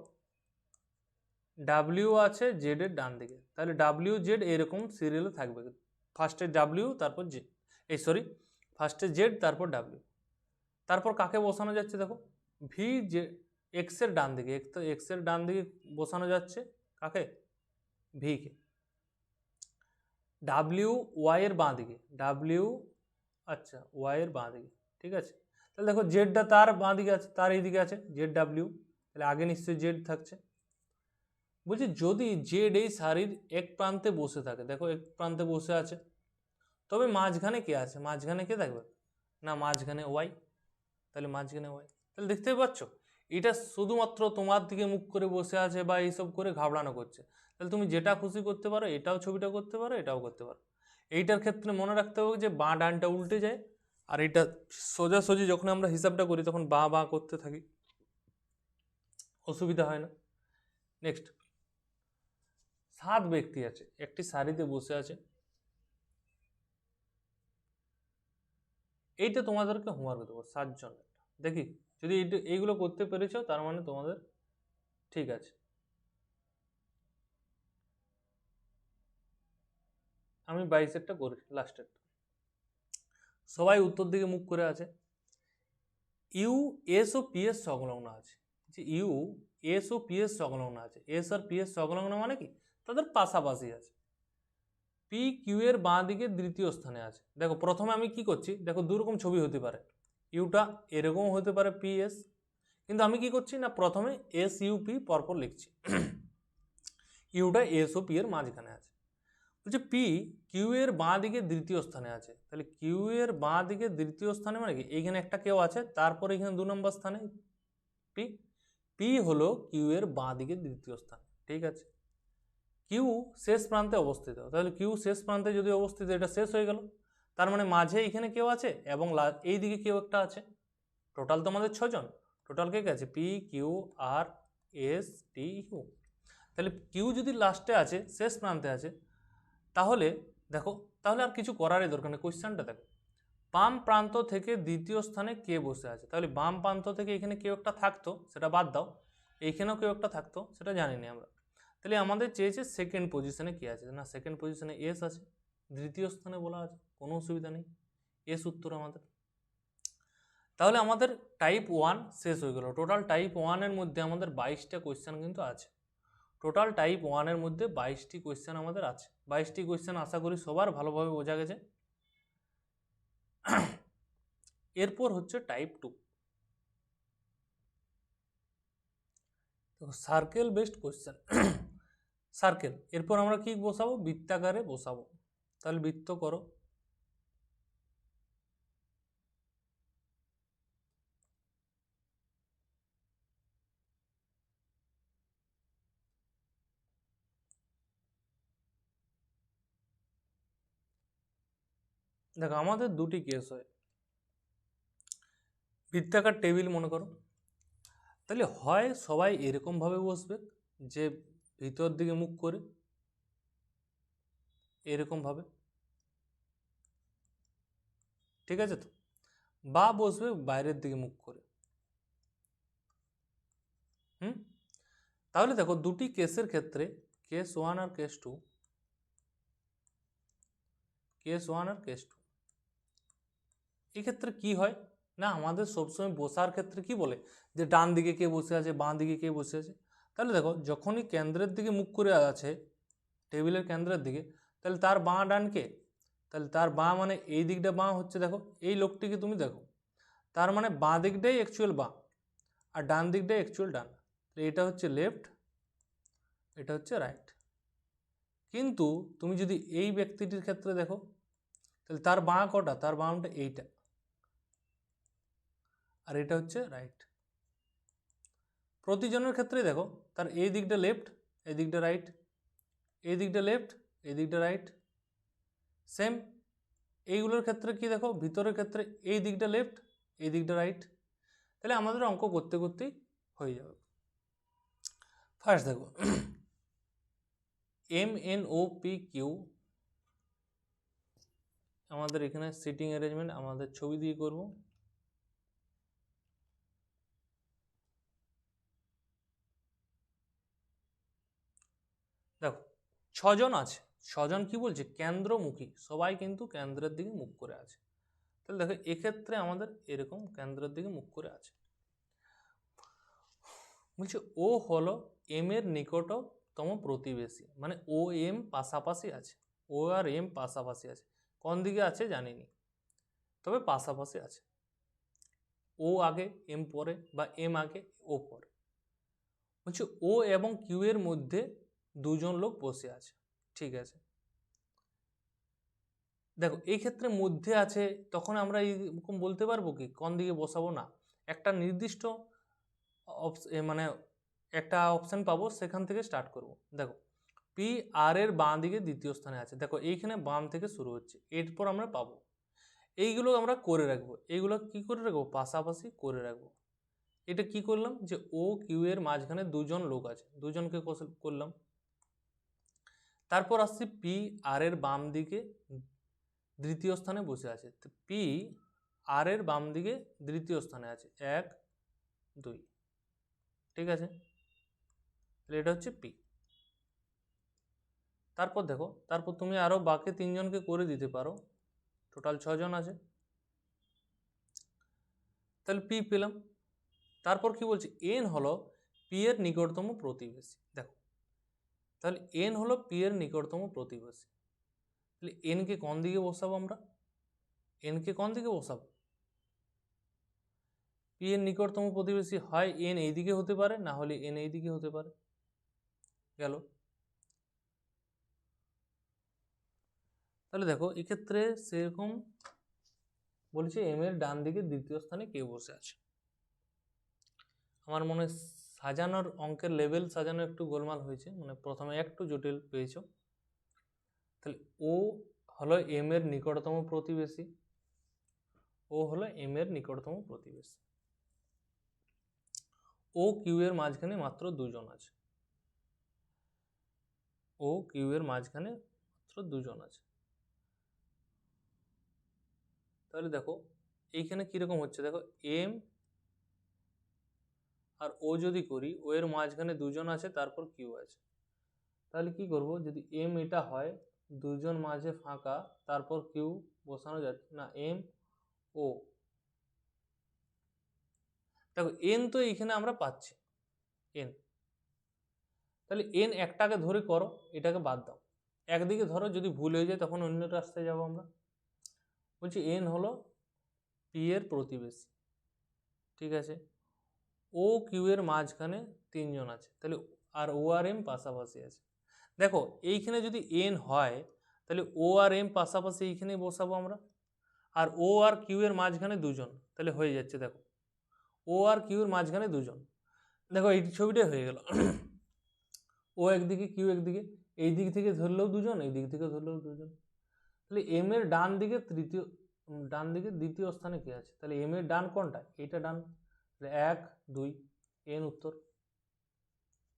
ডাব্লিউ আছে জেড এর ডান দিকে, তাহলে ডাব্লিউ জেড এরকম সিরিয়ালে থাকবে, ফার্স্টে ডাব্লিউ তারপর জেড, ফার্স্টে জেড তারপর ডাব্লিউ। তারপর কাকে বসানো যাচ্ছে দেখো, ভি জে এক্স এর ডান দিকে, এক্স এর ডান দিকে বসানো যাচ্ছে কাকে, ভি কে। ডাব্লিউ ওয়াই এর বাঁ দিকে, ওয়াই এর বাঁ দিকে, ঠিক আছে। তাহলে দেখো জেডটা তার বাঁ দিকে আছে, তার এই দিকে আছে জেড ডাব্লিউ, তাহলে আগে নিশ্চয়ই জেড থাকছে। বলছি যদি জেড এই সারির এক প্রান্তে বসে থাকে, দেখো এক প্রান্তে বসে আছে, তবে মাঝখানে কে আছে, মাঝখানে কে থাকবে না, মাঝখানে ওয়াই, তাহলে মাঝখানে ওয়াই। তাহলে দেখতে পাচ্ছ এটা শুধুমাত্র তোমার দিকে মুখ করে বসে আছে বা এইসব করে ঘাবড়ানো করছে, তাহলে তুমি যেটা খুশি করতে পারো, এটাও ছবিটা করতে পারো, এটাও করতে পারো। এইটার ক্ষেত্রে মনে রাখতে হবে যে বাঁ ডানটা উল্টে যায়, আর এটা সোজাসুজি যখন আমরা হিসাবটা করি তখন বাঁ বাঁ করতে থাকি, অসুবিধা হয় না। নেক্সট, 7 ব্যক্তি আছে একটি সারিতে বসে আছে, এইটা তোমাদেরকে হোমওয়ার্ক দেবো 7 জন, দেখি যদি এইগুলো করতে পেরেছ তার মানে তোমাদের ঠিক আছে। আমি 22-এরটা করি, লাস্টেরটা। সবাই উত্তর দিকে মুখ করে আছে, U S O P S সংলগ্ন আছে, যে U S O P S সংলগ্ন আছে, এস আর পি এস সংলগ্ন মানে কি তাদের পাশাপাশি আছে। পি কিউ এর বাঁ দিকে দ্বিতীয় স্থানে আছে। দেখো প্রথমে আমি কি করছি, দেখো দুরকম ছবি হতে পারে, ইউটা এরকম হতে পারে পি এস, কিন্তু আমি কি করছি না প্রথমে এস ইউ পি পরপর লিখছি, ইউটা এস ও পি এর মাঝখানে আছে। বলছে পি কিউ এর বাঁ দিকে দ্বিতীয় স্থানে আছে, তাহলে কিউ এর বাঁ দিকে দ্বিতীয় স্থানে মানে কি এইখানে একটা কেউ আছে, তারপর এখানে 2 নম্বর স্থানে পি, পি হলো কিউ এর বাঁ দিকে দ্বিতীয় স্থান, ঠিক আছে। কিউ শেষ প্রান্তে অবস্থিত, তাহলে কিউ শেষ প্রান্তে যদি অবস্থিত, এটা শেষ হয়ে গেল, তার মানে মাঝে এখানে কেউ আছে এবং এই দিকে কেউ একটা আছে, টোটাল তো আমাদের 6 জন, টোটাল কে আছে পি কিউ আর এস টি ইউ। তাহলে কিউ যদি লাস্টে আছে, শেষ প্রান্তে আছে, তাহলে দেখো তাহলে আর কিছু করারই দরকার নেই, কোশ্চেনটা দেখো বাম প্রান্ত থেকে দ্বিতীয় স্থানে কে বসে আছে, তাহলে বাম প্রান্ত থেকে এখানে কেউ একটা থাকতো, সেটা বাদ দাও, এইখানেও কেউ একটা থাকতো, সেটা জানি না আমরা। তাহলে আমাদের চেয়েছে সেকেন্ড পজিশনে কে আছে, না সেকেন্ড পজিশনে এস আছে, দ্বিতীয় স্থানে বলা আছে, কোনো অসুবিধা নেই, এস উত্তর আমাদের। তাহলে আমাদের টাইপ 1 শেষ হয়ে গেল। টোটাল টাইপ 1-এর মধ্যে আমাদের 22টা কোয়েশ্চেন কিন্তু আছে, টোটাল টাইপ 1-এর মধ্যে 22টি কোয়েশ্চেন আমাদের আছে। 22টি কোয়েশ্চেন আশা করি সবার ভালোভাবে বোঝা গেছে। এরপর হচ্ছে type 2, circle based question, circle, এরপর আমরা কি বসাবো, বৃত্তাকারে বসাবো। তাহলে বৃত্ত করো, দেখো আমাদের দুটি কেস হয়, বৃত্তাকার টেবিল মনে করো, তাহলে হয় সবাই এরকমভাবে বসবে যে ভিতর দিকে মুখ করে, এরকমভাবে, ঠিক আছে তো, বা বসবে বাইরের দিকে মুখ করে। তাহলে দেখো দুটি কেসের ক্ষেত্রে, কেস 1 আর কেস 2, কেস 1 আর কেস 2, এই ক্ষেত্রে কি হয় না, আমাদের সবসময় বসার ক্ষেত্রে কি বলে যে ডান দিকে কে বসে আছে, বাঁ দিকে কে বসে আছে। তাহলে দেখো যখনই কেন্দ্রের দিকে মুখ করে আছে, টেবিলের কেন্দ্রের দিকে, তাহলে তার বাঁ ডান কে, তাহলে তার বাঁ মানে এই দিকটা বাঁ হচ্ছে, দেখো এই লোকটিকে তুমি দেখো, তার মানে বাঁ দিকটাই অ্যাকচুয়াল বাঁ আর ডান দিকটাই অ্যাকচুয়াল ডান। এটা হচ্ছে লেফট, এটা হচ্ছে রাইট। কিন্তু তুমি যদি এই ব্যক্তিটির ক্ষেত্রে দেখো, তাহলে তার বাঁ কটা, তার বামটা এইটা, আর এটা হচ্ছে রাইট। প্রতিজনের ক্ষেত্রে দেখো তার এই দিকটা লেফট, এই দিকটা রাইট, এই দিকটা লেফট, এই দিকটা রাইট। সেম এইগুলোর ক্ষেত্রে কি দেখো, ভিতরের ক্ষেত্রে এই দিকটা লেফট, এই দিকটা রাইট। তাহলে আমাদের অঙ্ক করতে করতেই হয়ে যাবে। ফার্স্ট দেখো MNOPQ, আমাদের এখানে সিটিং অ্যারেঞ্জমেন্ট আমাদের ছবি দিয়ে করব। দেখো 6 জন আছে, 6 জন কি বলছে কেন্দ্রমুখী, সবাই কিন্তু কেন্দ্রের দিকে মুখ করে আছে। তাহলে দেখো এক্ষেত্রে আমাদের এরকম কেন্দ্রের দিকে মুখ করে আছে। বলছে ও হলো এম এর নিকটতম প্রতিবেশী, মানে ও এম পাশাপাশি আছে, ও আর এম পাশাপাশি আছে, কোন দিকে আছে জানিনি, তবে পাশাপাশি আছে। ও আগে এম পরে, বা এম আগে ও পরে। বলছে ও এবং কিউ এর মধ্যে দুজন লোক বসে আছে, ঠিক আছে। দেখো এই ক্ষেত্রে মধ্যে আছে, তখন আমরা এরকম বলতে পারবো কি কোন দিকে বসাবো, না একটা নির্দিষ্ট মানে একটা অপশন পাবো, সেখান থেকে স্টার্ট করব। দেখো পি আর এর বাঁ দিকে দ্বিতীয় স্থানে আছে, দেখো এইখানে বাম থেকে শুরু হচ্ছে, এরপর আমরা পাবো, এইগুলো আমরা করে রাখবো, এইগুলো কি করে রাখবো, পাশাপাশি করে রাখবো। এটা কি করলাম, যে ও কিউ এর মাঝখানে দুজন লোক আছে, দুজনকে করলাম। তারপর আসছি পি আর এর বাম দিকে দ্বিতীয় স্থানে বসে আছে, পি আর এর বাম দিকে দ্বিতীয় স্থানে আছে, 1 2, ঠিক আছে। এটা হচ্ছে পি। তারপর দেখো, তারপর তুমি আরো বাকি 3 জনকে করে দিতে পারো, টোটাল 6 জন আছে, তাহলে পি পেলাম। তারপর কি বলছে, এন হলো পি এর নিকটতম প্রতিবেশী। দেখো তাহলে এন হলো পি এর নিকটতম প্রতিবেশী, তাহলে এন কে কোন দিকে বসাবো আমরা, এন কে কোন দিকে বসাবো, পি এর নিকটতম প্রতিবেশী হয় এন এইদিকে হতে পারে, না হলে এন এইদিকে হতে পারে, গেল। তাহলে দেখো এক্ষেত্রে সেরকম বলছে এম এর ডান দিকে দ্বিতীয় স্থানে কে বসে আছে। আমার মনে সাজানোর অঙ্কের লেভেল সাজানো একটু গোলমাল হয়েছে, মানে প্রথমে একটু জটিল পেয়েছো। তাহলে ও হলো এম এর নিকটতম প্রতিবেশী, ও হলো এম এর নিকটতম প্রতিবেশী। ও কিউ এর মাঝখানে মাত্র দুজন আছে, ও কিউ এর মাঝখানে মাত্র দুজন আছে। তাহলে দেখো এইখানে কিরকম হচ্ছে, দেখো এম আর ও যদি করি, ও এর মাঝখানে দুজন আছে, তারপর কিউ আছে। তাহলে কি করব, যদি এম এটা হয়, দুজন মাঝে ফাঁকা, তারপর কিউ বসানো যাচ্ছে না, এম ও। দেখো এন তো এইখানে আমরা পাচ্ছি এন, তাহলে এন একটাকে ধরে করো, এটাকে বাদ দাও, একদিকে ধরো, যদি ভুল হয়ে যায় তখন অন্য রাস্তায় যাবো আমরা। বলছি এন হলো পি এর প্রতিবেশী, ঠিক আছে। ও কিউ এর মাঝখানে 3 জন আছে, তাহলে আর ও আর এম পাশাপাশি আছে। দেখো এইখানে যদি এন হয়, তাহলে ও আর এম পাশাপাশি এইখানে বসাবো আমরা, আর ও আর কিউ এর মাঝখানে দুজন, তাহলে হয়ে যাচ্ছে। দেখো ও আর কিউ এর মাঝখানে দুজন, দেখো এই ছবিটাই হয়ে গেল। ও একদিকে কিউ একদিকে, এই দিক থেকে ধরলেও দুজন, এই দিক থেকে ধরলেও দুজন। তাহলে এম এর ডান দিকে দ্বিতীয় স্থানে কি আছে? তাহলে এম এর ডান কোনটা? এইটা ডান। তাহলে 1 2 এন উত্তর।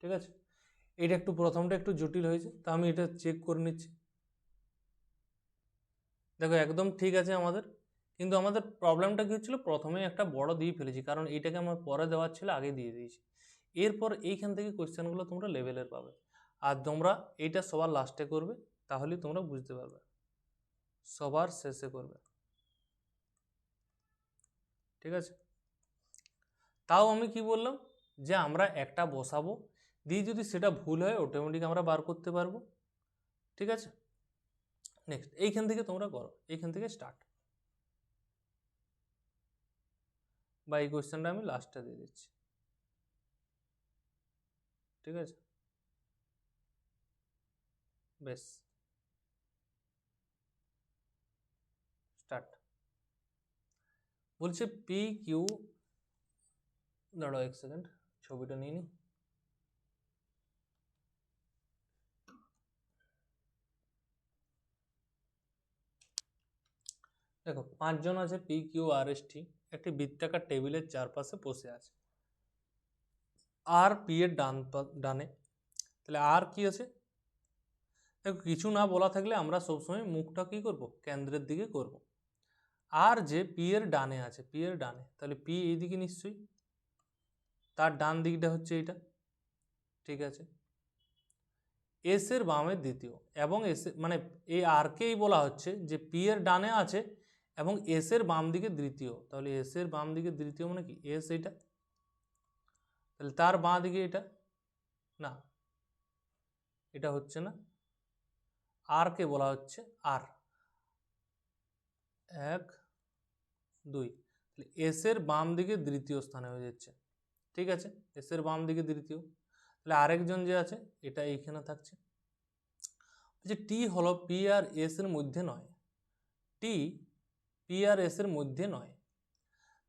ঠিক আছে, এটা একটু প্রথমটা একটু জটিল হয়েছে, তা আমি এটা চেক করে নিচ্ছি। দেখো একদম ঠিক আছে আমাদের, কিন্তু আমাদের প্রবলেমটা কি হচ্ছিল, প্রথমে একটা বড় দিয়ে ফেলেছি, কারণ এইটাকে আমার পরে দেওয়ার ছিল, আগে দিয়ে দিয়েছি। এরপর এইখান থেকে কোয়েশ্চেনগুলো তোমরা লেভেলের পাবে, আর তোমরা এইটা সবার লাস্টে করবে, তাহলেই তোমরা বুঝতে পারবে, সবার শেষে করবে। ঠিক আছে, তাও আমি কি বললাম, যে আমরা একটা বসাবো, দিয়ে যদি সেটা ভুল হয় অটোমেটিক আমরা বার করতে পারবো। ঠিক আছে, নেক্সট এইখান থেকে তোমরা করো, এইখান থেকে স্টার্ট, বা এই কোয়েশ্চেনটা আমি লাস্টে দিয়ে দিচ্ছি। ঠিক আছে, বেশ, স্টার্ট। বলছে পি কিউ, দাঁড়াও 1 সেকেন্ড, ছবিটা নিয়ে নি। দেখো 5 জন আছে, পি কিউ আর এস টি একটি বৃত্তাকার টেবিলের চারপাশে বসে আছে। আর পি এর ডানে, তাহলে আর কি আছে? দেখো কিছু না বলা থাকলে আমরা সবসময় মুখটা কি করব, কেন্দ্রের দিকে করব। আর যে পি এর ডানে আছে, পি এর ডানে, তাহলে পি এইদিকে নিশ্চয়ই, তার ডান দিকটা হচ্ছে এইটা। ঠিক আছে, এস এর বামের দ্বিতীয়, এবং এস মানে এই আরকেই বলা হচ্ছে যে পি এর ডানে আছে এবং এস এর বাম দিকে দ্বিতীয়, তাহলে এস এর বাম দিকে দ্বিতীয় মানে কি, এস এইটা, তাহলে তার বাঁ দিকে এটা না, এটা হচ্ছে না, আর কে বলা হচ্ছে আর 1 2, তাহলে এস এর বাম দিকে দ্বিতীয় স্থানে হয়ে যাচ্ছে। ঠিক আছে, এস এর বাম দিকে দ্বিতীয়, তাহলে আরেকজন যে আছে এটা এইখানে থাকছে। যে টি হলো পি আর এস এর মধ্যে নয়, টি পি আর এস এর মধ্যে নয়,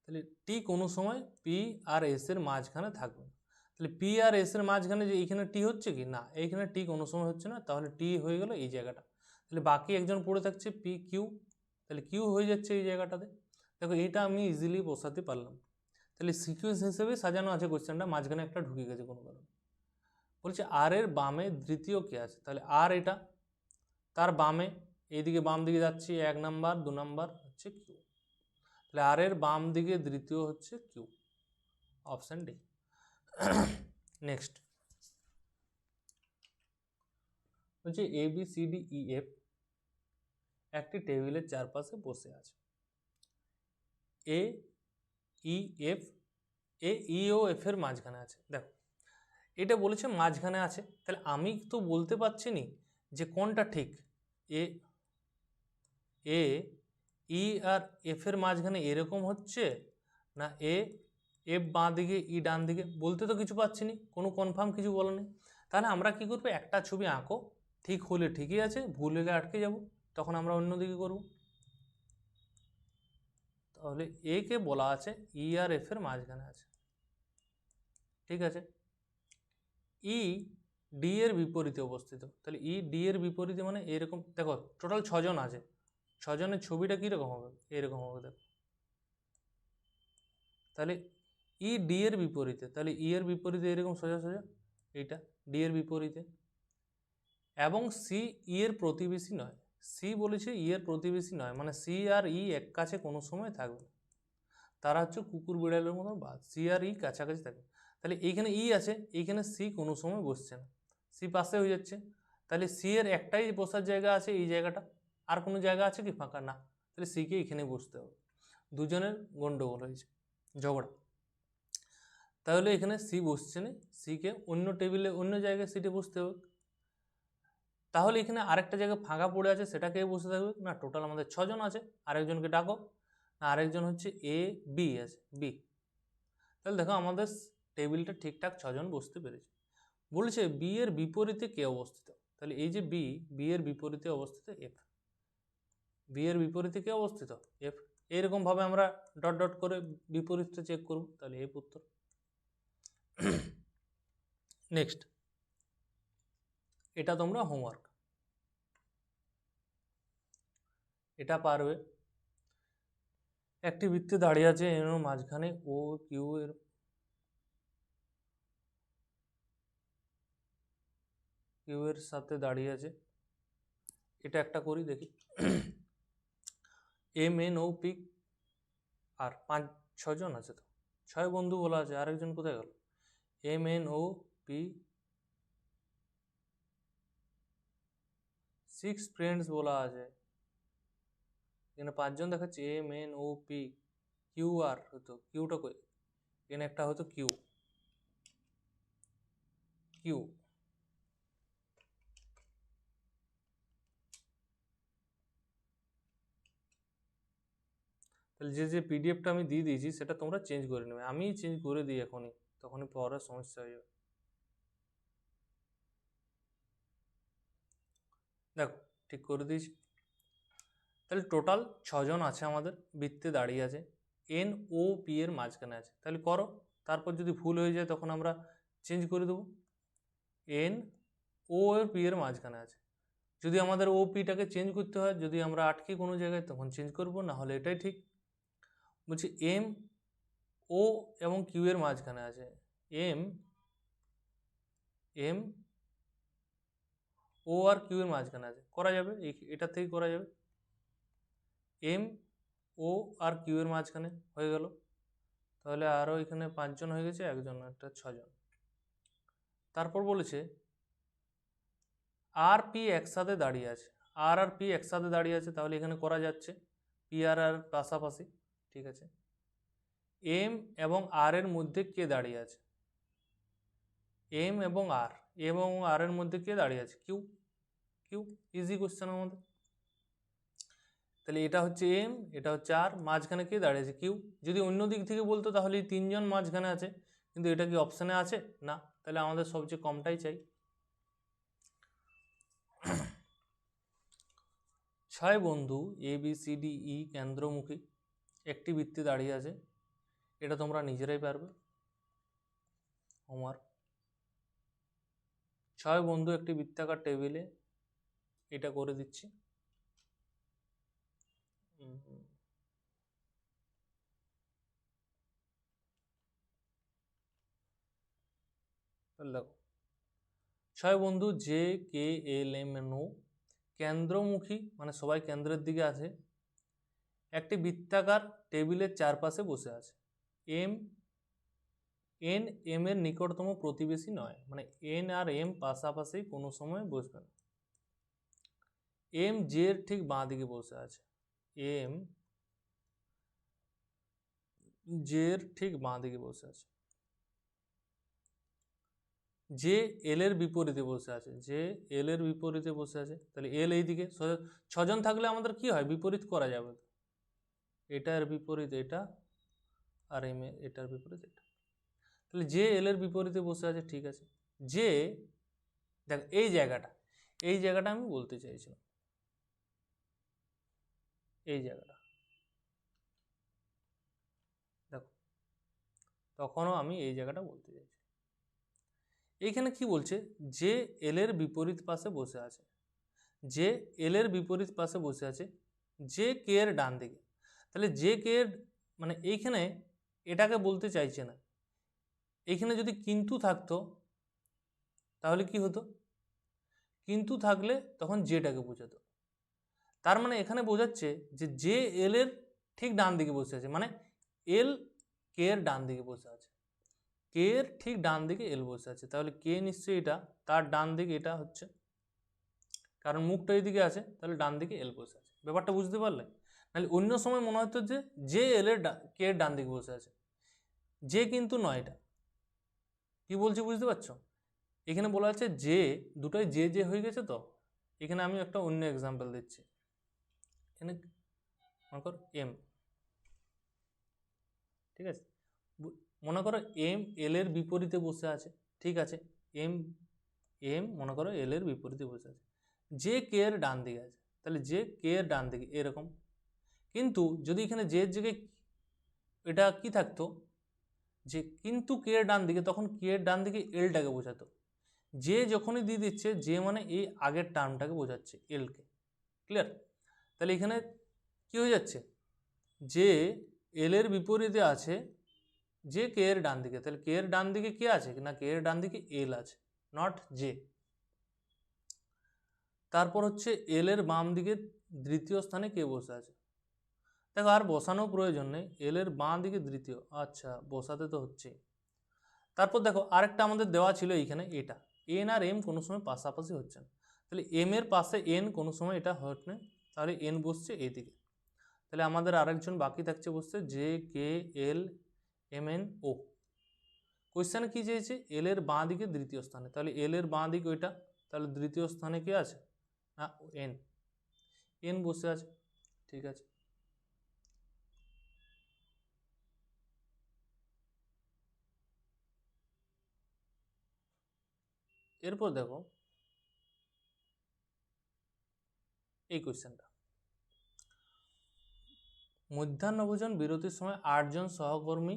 তাহলে টি কোনো সময় পি আর এস এর মাঝখানে থাকবে। তাহলে পি আর এস এর মাঝখানে যে এইখানে টি হচ্ছে কি না, এইখানে টি কোনো সময় হচ্ছে না, তাহলে টি হয়ে গেল এই জায়গাটা। তাহলে বাকি একজন পড়ে থাকছে পি কিউ, তাহলে কিউ হয়ে যাচ্ছে এই জায়গাটাতে। দেখো এইটা আমি ইজিলি বসাতে পারলাম। তাহলে সিকুয়েন্স হিসেবে সাজানো আছে কোশ্চেনটা, মাঝখানে একটা ঢুকে গেছে কোনো কারণে। বলছে আর এর বামে দ্বিতীয় কে আছে, তাহলে আর এটা, তার বামে এইদিকে বাম দিকে যাচ্ছি 1 নাম্বার 2 নাম্বার হচ্ছে কিউ, তাহলে আর এর বাম দিকে দ্বিতীয় হচ্ছে কিউ, অপশন ডি। নেক্সট হচ্ছে A B C D E F একটি টেবিলের চারপাশে বসে আছে। এ ই এফ, এ ই ও এফ এর মাঝখানে আছে। দেখো এটা বলেছে মাঝখানে আছে, তাহলে আমি তো বলতে পারছি নি যে কোনটা ঠিক, এ এ ই আর এফ এর মাঝখানে এরকম হচ্ছে না, এ এফ বাঁ দিকে ই ডান দিকে, বলতে তো কিছু পাচ্ছি নি, কোনো কনফার্ম কিছু বলা নেই। তাহলে আমরা কি করবো, একটা ছবি আঁকো, ঠিক হলে ঠিকই আছে, ভুল হলে আটকে যাব, তখন আমরা অন্যদিকে করব। তাহলে এ কে বলা আছে ই আর এফ এর মাঝখানে আছে। ঠিক আছে, ই ডি এর বিপরীতে অবস্থিত, তাহলে ই ডি এর বিপরীতে মানে এরকম, দেখো টোটাল 6 জন আছে, 6 জনের ছবিটা কীরকম হবে, এরকম হবে দেখো। তাহলে ই ডি এর বিপরীতে, তাহলে ই এর বিপরীতে এরকম সোজা সোজা এইটা ডি এর বিপরীতে, এবং সি ই এর প্রতিবেশী নয়। সি বলেছে ই এর প্রতিবেশী নয়, মানে সি আর ই এক কাছে কোনো সময় থাকবে, তারা হচ্ছে কুকুর বিড়ালের মতন বাদ, সি আর ই কাছাকাছি থাকবে। তাহলে এইখানে ই আছে, এইখানে সি কোনো সময় বসছে না, সি পাশে হয়ে যাচ্ছে, তাহলে সি এর একটাই বসার জায়গা আছে এই জায়গাটা, আর কোনো জায়গা আছে কি ফাঁকা না, তাহলে সিকে এখানে বসতে হবে। দুজনের গন্ডগোল হয়েছে, ঝগড়া, তাহলে এখানে সি বসছে না, সিকে অন্য টেবিলে অন্য জায়গায় সিটে বসতে হবে। তাহলে এখানে আরেকটা জায়গায় ফাঁকা পড়ে আছে, সেটাকে বসে থাকবে না, টোটাল আমাদের 6 জন আছে, আরেকজনকে ডাকো না, আরেকজন হচ্ছে এ বি আছে বি, তাহলে দেখো আমাদের টেবিলটা ঠিকঠাক 6 জন বসতে পেরেছে। বলেছে বি এর বিপরীতে কে অবস্থিত, তাহলে এই যে বি, বি এর বিপরীতে অবস্থিত এফ, বি এর বিপরীতে কে অবস্থিত এফ, এইরকম ভাবে আমরা ডট ডট করে বিপরীতটা চেক করব, তাহলে এফ উত্তর। নেক্সট, এটা তোমরা হোমওয়ার্ক। এটা পারবে। একটি বৃত্তে দাঁড়িয়ে আছে এন এর মাঝখানে ও কিউ এর সাথে দাঁড়িয়ে আছে। এটা একটা করি দেখি। M N O P R 5-6 জন আছে, তো 6 বন্ধু বলা আছে, আরেকজন কোথায় গেল? M N O P 6 friends বলা আছে, এখানে 5 জন দেখাচ্ছে। M N O P Q R হতো, কিউটা কই? এখানে একটা হতো কিউ কিউ তাহলে যে পিডিএফটা আমি দিয়ে দিয়েছি সেটা তোমরা চেঞ্জ করে নেবে, আমি চেঞ্জ করে দিই এখনই, তখনই পড়ার সমস্যা হয়ে যাবে। দেখো ঠিক করে দিয়েছি। তাহলে টোটাল 6 জন আছে আমাদের, বৃত্তে দাঁড়িয়ে আছে, এন ও পি এর মাঝখানে আছে। তাহলে করো, তারপর যদি ভুল হয়ে যায় তখন আমরা চেঞ্জ করে দেবো। এন ও এর পি এর মাঝখানে আছে, যদি আমাদের ও পিটাকে চেঞ্জ করতে হয়, যদি আমরা আটকে কোনো জায়গায়, তখন চেঞ্জ করব, না হলে এটাই ঠিক। বলছি এম ও এবং কিউ এর মাঝখানে আছে, এম এম ও আর কিউ এর মাঝখানে আছে, করা যাবে, এটা থেকে করা যাবে। এম ও আর কিউ এর মাঝখানে হয়ে গেল, তাহলে আরও এখানে 5 জন হয়ে গেছে, একজন, একটা 6 জন। তারপর বলেছে আর পি একসাথে দাঁড়িয়ে আছে, আর আর পি একসাথে দাঁড়িয়ে আছে, তাহলে এখানে করা যাচ্ছে, পি আর আর পাশাপাশি, ঠিক আছে। এম এবং আর এর মধ্যে কে দাঁড়িয়ে আছে? এম এবং আর এর মধ্যে কে দাঁড়িয়ে আছে? কিউ কিউ ইজি কোশ্চেন আমাদের। তাহলে এটা হচ্ছে এম, এটা হচ্ছে আর, মাঝখানে কে দাঁড়িয়ে আছে? কিউ। যদি অন্য দিক থেকে বলতো তাহলে এই 3 জন মাঝখানে আছে, কিন্তু এটা কি অপশানে আছে? না, তাহলে আমাদের সবচেয়ে কমটাই চাই। 6 বন্ধু এ বি সি ডি ই কেন্দ্রমুখী একটি বৃত্তে দাঁড়িয়ে আছে, এটা তোমরা নিজেরাই পারবে, হোমওয়ার্ক। 6 বন্ধু একটি বৃত্তাকার টেবিলে, এটা করে দিচ্ছি। দেখো 6 বন্ধু J K L M N O কেন্দ্রমুখী, মানে সবাই কেন্দ্রের দিকে আছে, একটি বৃত্তাকার টেবিলের চারপাশে বসে আছে। এম এন এম এর নিকটতম প্রতিবেশী নয়, মানে এন আর এম পাশাপাশি কোনো সময় বসবে না। এম জে এর ঠিক বাঁ দিকে বসে আছে, এম জে এর ঠিক বাঁ দিকে বসে আছে। যে এল এর বিপরীতে বসে আছে, যে এল এর বিপরীতে বসে আছে, তাহলে এল এইদিকে। 6 জন থাকলে আমাদের কি হয়? বিপরীত করা যাবে, এটার বিপরীত এটা, আর এম এটার বিপরীত এটা। তাহলে যে এল এর বিপরীতে বসে আছে, ঠিক আছে। যে দেখ এই জায়গাটা আমি বলতে চাইছিলাম, এই জায়গাটা দেখো, তখনও আমি এই জায়গাটা বলতে চাইছি। এইখানে কি বলছে? যে এল এর বিপরীত পাশে বসে আছে, যে এল এর বিপরীত পাশে বসে আছে, যে কে এর ডান দিকে। তাহলে যে কে এর, মানে এইখানে এটাকে বলতে চাইছে না, এইখানে যদি কিন্তু থাকতো তাহলে কি হতো? কিন্তু থাকলে তখন জেটাকে বোঝাতো। তার মানে এখানে বোঝাচ্ছে যে যে এল এর ঠিক ডান দিকে বসে আছে, মানে এল কে এর ডান দিকে বসে আছে, কে এর ঠিক ডান দিকে এল বসে আছে, তাহলে কে নিশ্চয়ই এটা, তার ডান দিকে এটা হচ্ছে, কারণ মুখটা এইদিকে আছে, তাহলে ডান দিকে এল বসে আছে। ব্যাপারটা বুঝতে পারলে? নাহলে অন্য সময় মনে হতো যে এল এর কে এর ডান দিকে বসে আছে, যে কিন্তু নয়। এটা কি বলছি বুঝতে পারছো? এখানে বলা আছে যে, দুটোই যে হয়ে গেছে। তো এখানে আমি একটা অন্য এক্সাম্পল দিচ্ছি, এখানে মনে করো এম, ঠিক আছে, মনে করো এম এল এর বিপরীতে বসে আছে, ঠিক আছে, এম এম মনে করো এল এর বিপরীতে বসে আছে, যে কে এর ডান দিকে আছে, তাহলে যে কে এর ডান দিকে এরকম। কিন্তু যদি এখানে যে এর জায়গায় এটা কি থাকতো, যে কিন্তু কে এর ডান দিকে, তখন কে এর ডান দিকে এলটাকে বোঝাতো। যে যখনই দিয়ে দিচ্ছে, যে মানে এই আগের টার্মটাকে বোঝাচ্ছে, এলকে। ক্লিয়ার? তাহলে এখানে কি হয়ে যাচ্ছে, যে এল এর বিপরীতে আছে যে কে এর ডান দিকে, তাহলে কে এর ডান দিকে কে আছে না, কে এর ডান দিকে এল আছে, নট জে। তারপর হচ্ছে এল এর বাম দিকে দ্বিতীয় স্থানে কে বসে আছে, দেখো আর বসানো প্রয়োজন নেই, এল এর বাঁ দিকে দ্বিতীয়, আচ্ছা বসাতে তো হচ্ছে। তারপর দেখো আরেকটা আমাদের দেওয়া ছিল এইখানে, এটা এন আর এম কোনো সময় পাশাপাশি হচ্ছে না, তাহলে এম এর পাশে এন কোনো সময় এটা হচ্ছে না, তাহলে এন বসছে এইদিকে। তাহলে আমাদের আরেকজন বাকি থাকছে বসছে J K L M N O. কোয়েশ্চেনে কি চেয়েছে, এল এর বাঁ দিকে দ্বিতীয় স্থানে, তাহলে এল এর বাঁ দিকে ওইটা, তাহলে দ্বিতীয় স্থানে কে আছে না এন, এন বসে আছে, ঠিক আছে। এরপর দেখো এই কোয়েশ্চেনটা, মধ্যাহ্নভোজন বিরতির সময় 8 জন সহকর্মী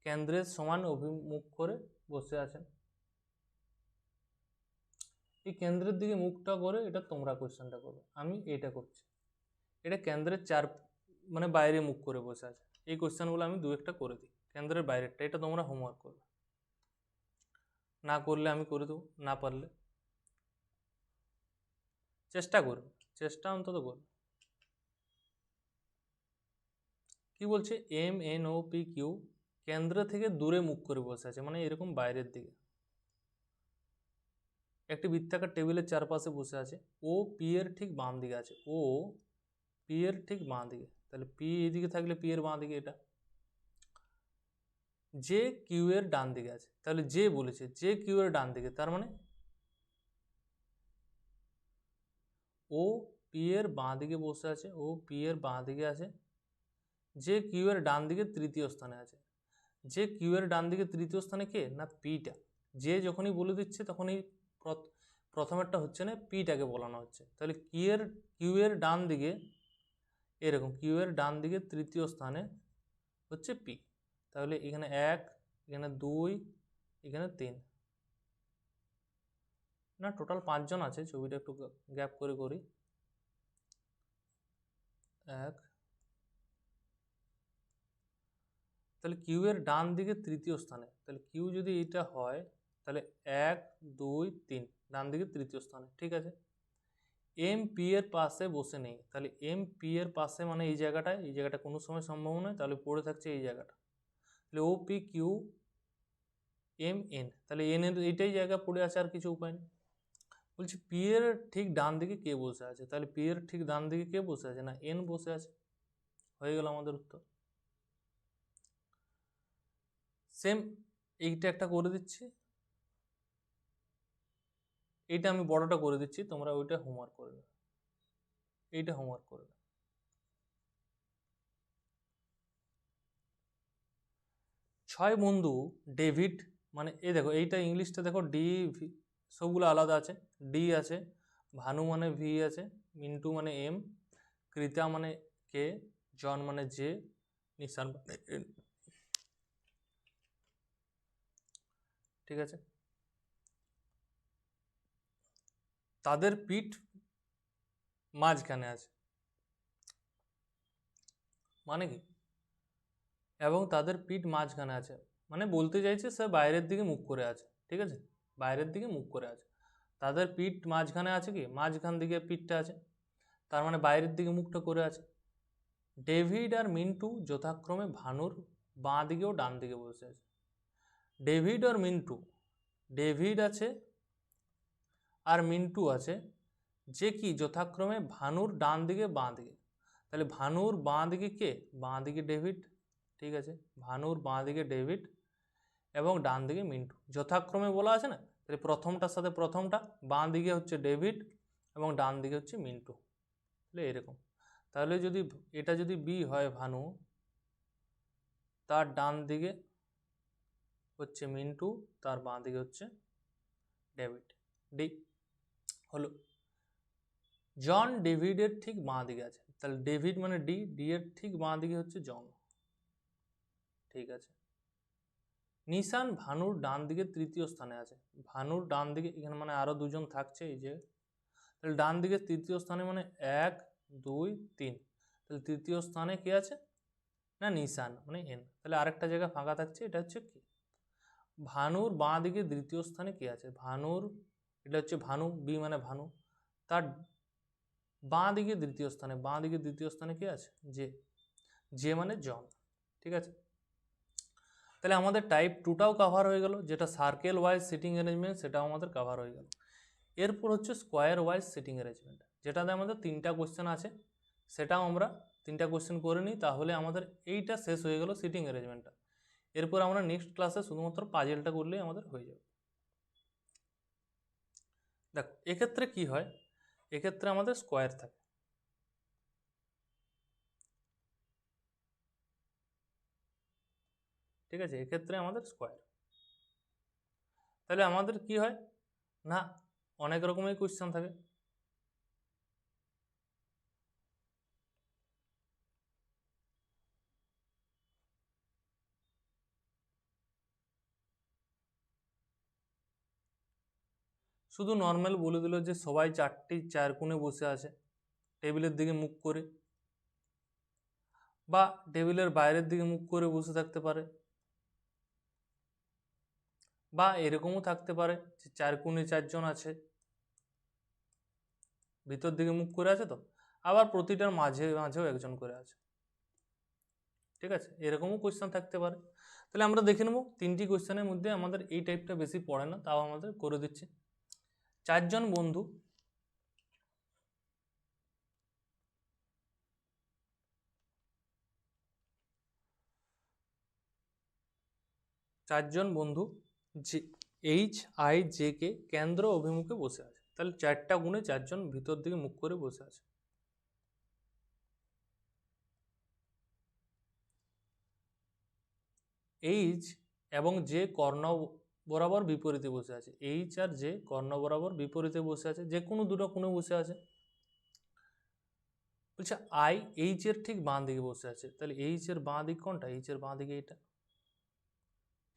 কেন্দ্রের সমান অভিমুখ করে বসে আছেন। এই কেন্দ্রের দিকে মুখটা করে এটা তোমরা কোয়েশ্চেনটা করবে, আমি এটা করছি। এটা কেন্দ্রের মানে বাইরে মুখ করে বসে আছে, এই কোয়েশ্চেনগুলো আমি দু একটা করে দিই, কেন্দ্রের বাইরেরটা এটা তোমরা হোমওয়ার্ক করবে, না করলে আমি করে দেবো, না পারলে চেষ্টা করবে, চেষ্টা অন্তত করবে। কি বলছে, M N O P Q কেন্দ্র থেকে দূরে মুখ করে বসে আছে, মানে এরকম বাইরের দিকে, একটি বৃত্তাকার টেবিলের চারপাশে বসে আছে, ও পি এর ঠিক বাম দিকে আছে, ও পি এর ঠিক বাঁ দিকে, তাহলে পি এইদিকে থাকলে পি এর বাঁ দিকে এটা, যে কিউ এর ডান দিকে আছে, তাহলে যে বলেছে যে কিউ এর ডান দিকে, তার মানে ও পি এর বাঁ দিকে বসে আছে, ও পি এর বাঁ দিকে আছে, যে কিউ এর ডান দিকে তৃতীয় স্থানে আছে, যে কিউ এর ডান দিকে তৃতীয় স্থানে কে না পিটা, যে যখনই বলে দিচ্ছে তখনই প্রথমেরটা হচ্ছে না, পিটাকে বলানো হচ্ছে, তাহলে কিউ এর ডান দিকে এরকম, কিউ এর ডান দিকে তৃতীয় স্থানে হচ্ছে পি, তাহলে এখানে 1, এখানে 2, এখানে 3, না টোটাল 5 জন আছে, ছবিটা একটু গ্যাপ করে করি, 1, তাহলে কিউ এর ডান দিকে তৃতীয় স্থানে, তাহলে কিউ যদি এটা হয় তাহলে 1, 2, 3 ডান দিকে তৃতীয় স্থানে, ঠিক আছে। এম পি এর পাশে বসে নেই, তাহলে এম পি এর পাশে মানে এই জায়গাটা কোনো সময় সম্ভব নয়, তাহলে পড়ে থাকছে এই জায়গাটা, তাহলে O P Q M N, তাহলে এন এর এইটাই জায়গা পড়ে আছে, আর কিছু উপায় নেই। বলছি পি এর ঠিক ডান দিকে কে বসে আছে, তাহলে পি এর ঠিক ডান দিকে কে বসে আছে না এন বসে আছে, হয়ে গেল আমাদের উত্তর। সেম এইটা একটা করে দিচ্ছি, এইটা আমি বড়টা করে দিচ্ছি, তোমরা ওইটা হোমওয়ার্ক করবে, এইটা হোমওয়ার্ক করবে। 6 বন্ধু ডেভিড, মানে এই দেখো এইটা ইংলিশটা দেখো ডি সবগুলো আলাদা আছে, ডি আছে, ভানু মানে ভি আছে, মিন্টু মানে এম, কৃতা মানে কে, জন মানে জে, নিশান মানে এন, ঠিক আছে। তাদের পিঠ মাঝখানে আছে, মানে কি, এবং তাদের পিঠ মাঝখানে আছে মানে বলতে চাইছে সে বাইরের দিকে মুখ করে আছে, ঠিক আছে, বাইরের দিকে মুখ করে আছে, তাদের পিঠ মাঝখানে আছে, কি মাঝখান দিকে পিঠটা আছে, তার মানে বাইরের দিকে মুখটা করে আছে। ডেভিড আর মিন্টু যথাক্রমে ভানুর বাঁ দিকে ও ডান দিকে বসে আছে, ডেভিড আর মিন্টু, ডেভিড আছে আর মিন্টু আছে, যে কি যথাক্রমে ভানুর ডান দিকে বাঁ দিকে, তাহলে ভানুর বাঁ দিকে কে, বাঁ দিকে ডেভিড, ঠিক আছে, ভানুর বাঁ দিকে ডেভিড এবং ডান দিকে মিন্টু, যথাক্রমে বলা আছে না, তাহলে প্রথমটার সাথে প্রথমটা, বাঁ দিকে হচ্ছে ডেভিড এবং ডান দিকে হচ্ছে মিন্টু, তাহলে এরকম। তাহলে যদি এটা যদি বি হয় ভানু, তার ডান দিকে হচ্ছে মিন্টু, তার বাঁ দিকে হচ্ছে ডেভিড, ডি হলো। জন ডেভিডের ঠিক বাঁ দিকে আছে, তাহলে ডেভিড মানে ডি, ডি এর ঠিক বাঁ দিকে হচ্ছে জন, ঠিক আছে। নিশান ভানুর ডান দিকে তৃতীয় স্থানে আছে, ভানুর ডান দিকে এখানে মানে আরো দুজন থাকছে, এই যে তাহলে ডান দিকে তৃতীয় স্থানে মানে 1, 2, 3, তাহলে তৃতীয় স্থানে কি আছে না নিশান মানে এন। তাহলে আরেকটা জায়গা ফাঁকা থাকছে, এটা হচ্ছে কি ভানুর বাঁ দিকে দ্বিতীয় স্থানে কি আছে, ভানুর এটা হচ্ছে ভানু, বি মানে ভানু, তার বাঁ দিকে দ্বিতীয় স্থানে, বাঁ দিকে দ্বিতীয় স্থানে কি আছে জে, জে মানে জন। ঠিক আছে, তাহলে আমাদের টাইপ টুটাও কাভার হয়ে গেল, যেটা সার্কেল ওয়াইজ সিটিং অ্যারেঞ্জমেন্ট সেটাও আমাদের কাভার হয়ে গেল। এরপর হচ্ছে স্কোয়ার ওয়াইজ সিটিং অ্যারেঞ্জমেন্ট, যেটাতে আমাদের 3টা কোশ্চেন আছে, সেটাও আমরা 3টা কোশ্চেন করে নিই, তাহলে আমাদের এইটা শেষ হয়ে গেল সিটিং অ্যারেঞ্জমেন্টটা। এরপর আমরা নেক্সট ক্লাসে শুধুমাত্র পাজেলটা করলেই আমাদের হয়ে যাবে। দেখো এক্ষেত্রে কি হয়, এক্ষেত্রে আমাদের স্কোয়ার থাকে, ঠিক আছে, এক্ষেত্রে আমাদের স্কোয়ার। তাহলে আমাদের কি হয় না অনেক রকমের কোশ্চেন থাকে, শুধু নর্মাল বলে দিল যে সবাই 4টি 4 কোণে বসে আছে টেবিলের দিকে মুখ করে, বা টেবিলের বাইরের দিকে মুখ করে বসে থাকতে পারে, বা এরকমও থাকতে পারে যে 4 কোণে 4 জন আছে, ভিতর দিকে মুখ করে আছে, তো আবার প্রতিটার মাঝে মাঝেও একজন করে আছে। ঠিক আছে, এরকমও কোয়েশ্চেন থাকতে পারে। তাহলে আমরা দেখে নেব 3টি কোয়েশ্চেনের মধ্যে আমাদের এই টাইপটা বেশি পড়ে না, তাও আমাদের করে দিচ্ছে। 4 জন বন্ধু, 4 জন বন্ধু যে এইচ আই জে কে কেন্দ্র অভিমুখে বসে আছে, তাহলে 4টা গুণে 4 জন ভিতর দিকে মুখ করে বসে আছে। এইচ এবং জে কর্ণ বরাবর বিপরীতে বসে আছে, এইচ আর জে কর্ণ বরাবর বিপরীতে বসে আছে, যে কোনো দুটো কোণে বসে আছে। বলছে আই এইচ এর ঠিক বাঁ দিকে বসে আছে, তাহলে এইচ এর বাঁ দিক কোনটা, এইচ এর বাঁ দিকে এটা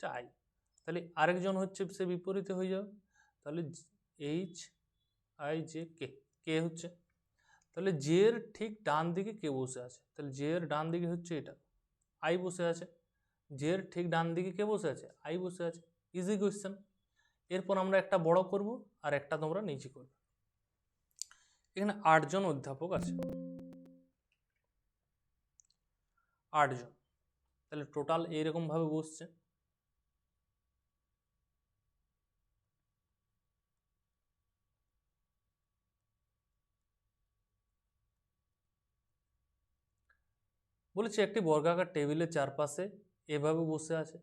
আই, তাহলে আরেকজন হচ্ছে সে বিপরীতে হয়ে যাবে, তাহলে এইচ আই জে কে, কে হচ্ছে, তাহলে জে এর ঠিক ডান দিকে কে বসে আছে, তাহলে জে এর ডান দিকে হচ্ছে এটা আই বসে আছে, জে এর ঠিক ডান দিকে কে বসে আছে, আই বসে আছে, ইজি কোয়েশ্চেন। এরপর আমরা একটা বড় করব আর একটা তোমরা নিচে করবে। এখানে 8 জন অধ্যাপক আছে, 8 জন, তাহলে টোটাল এইরকম ভাবে বসছে। বলেছে একটি বর্গাকার টেবিলের চারপাশে এভাবে বসে আছে,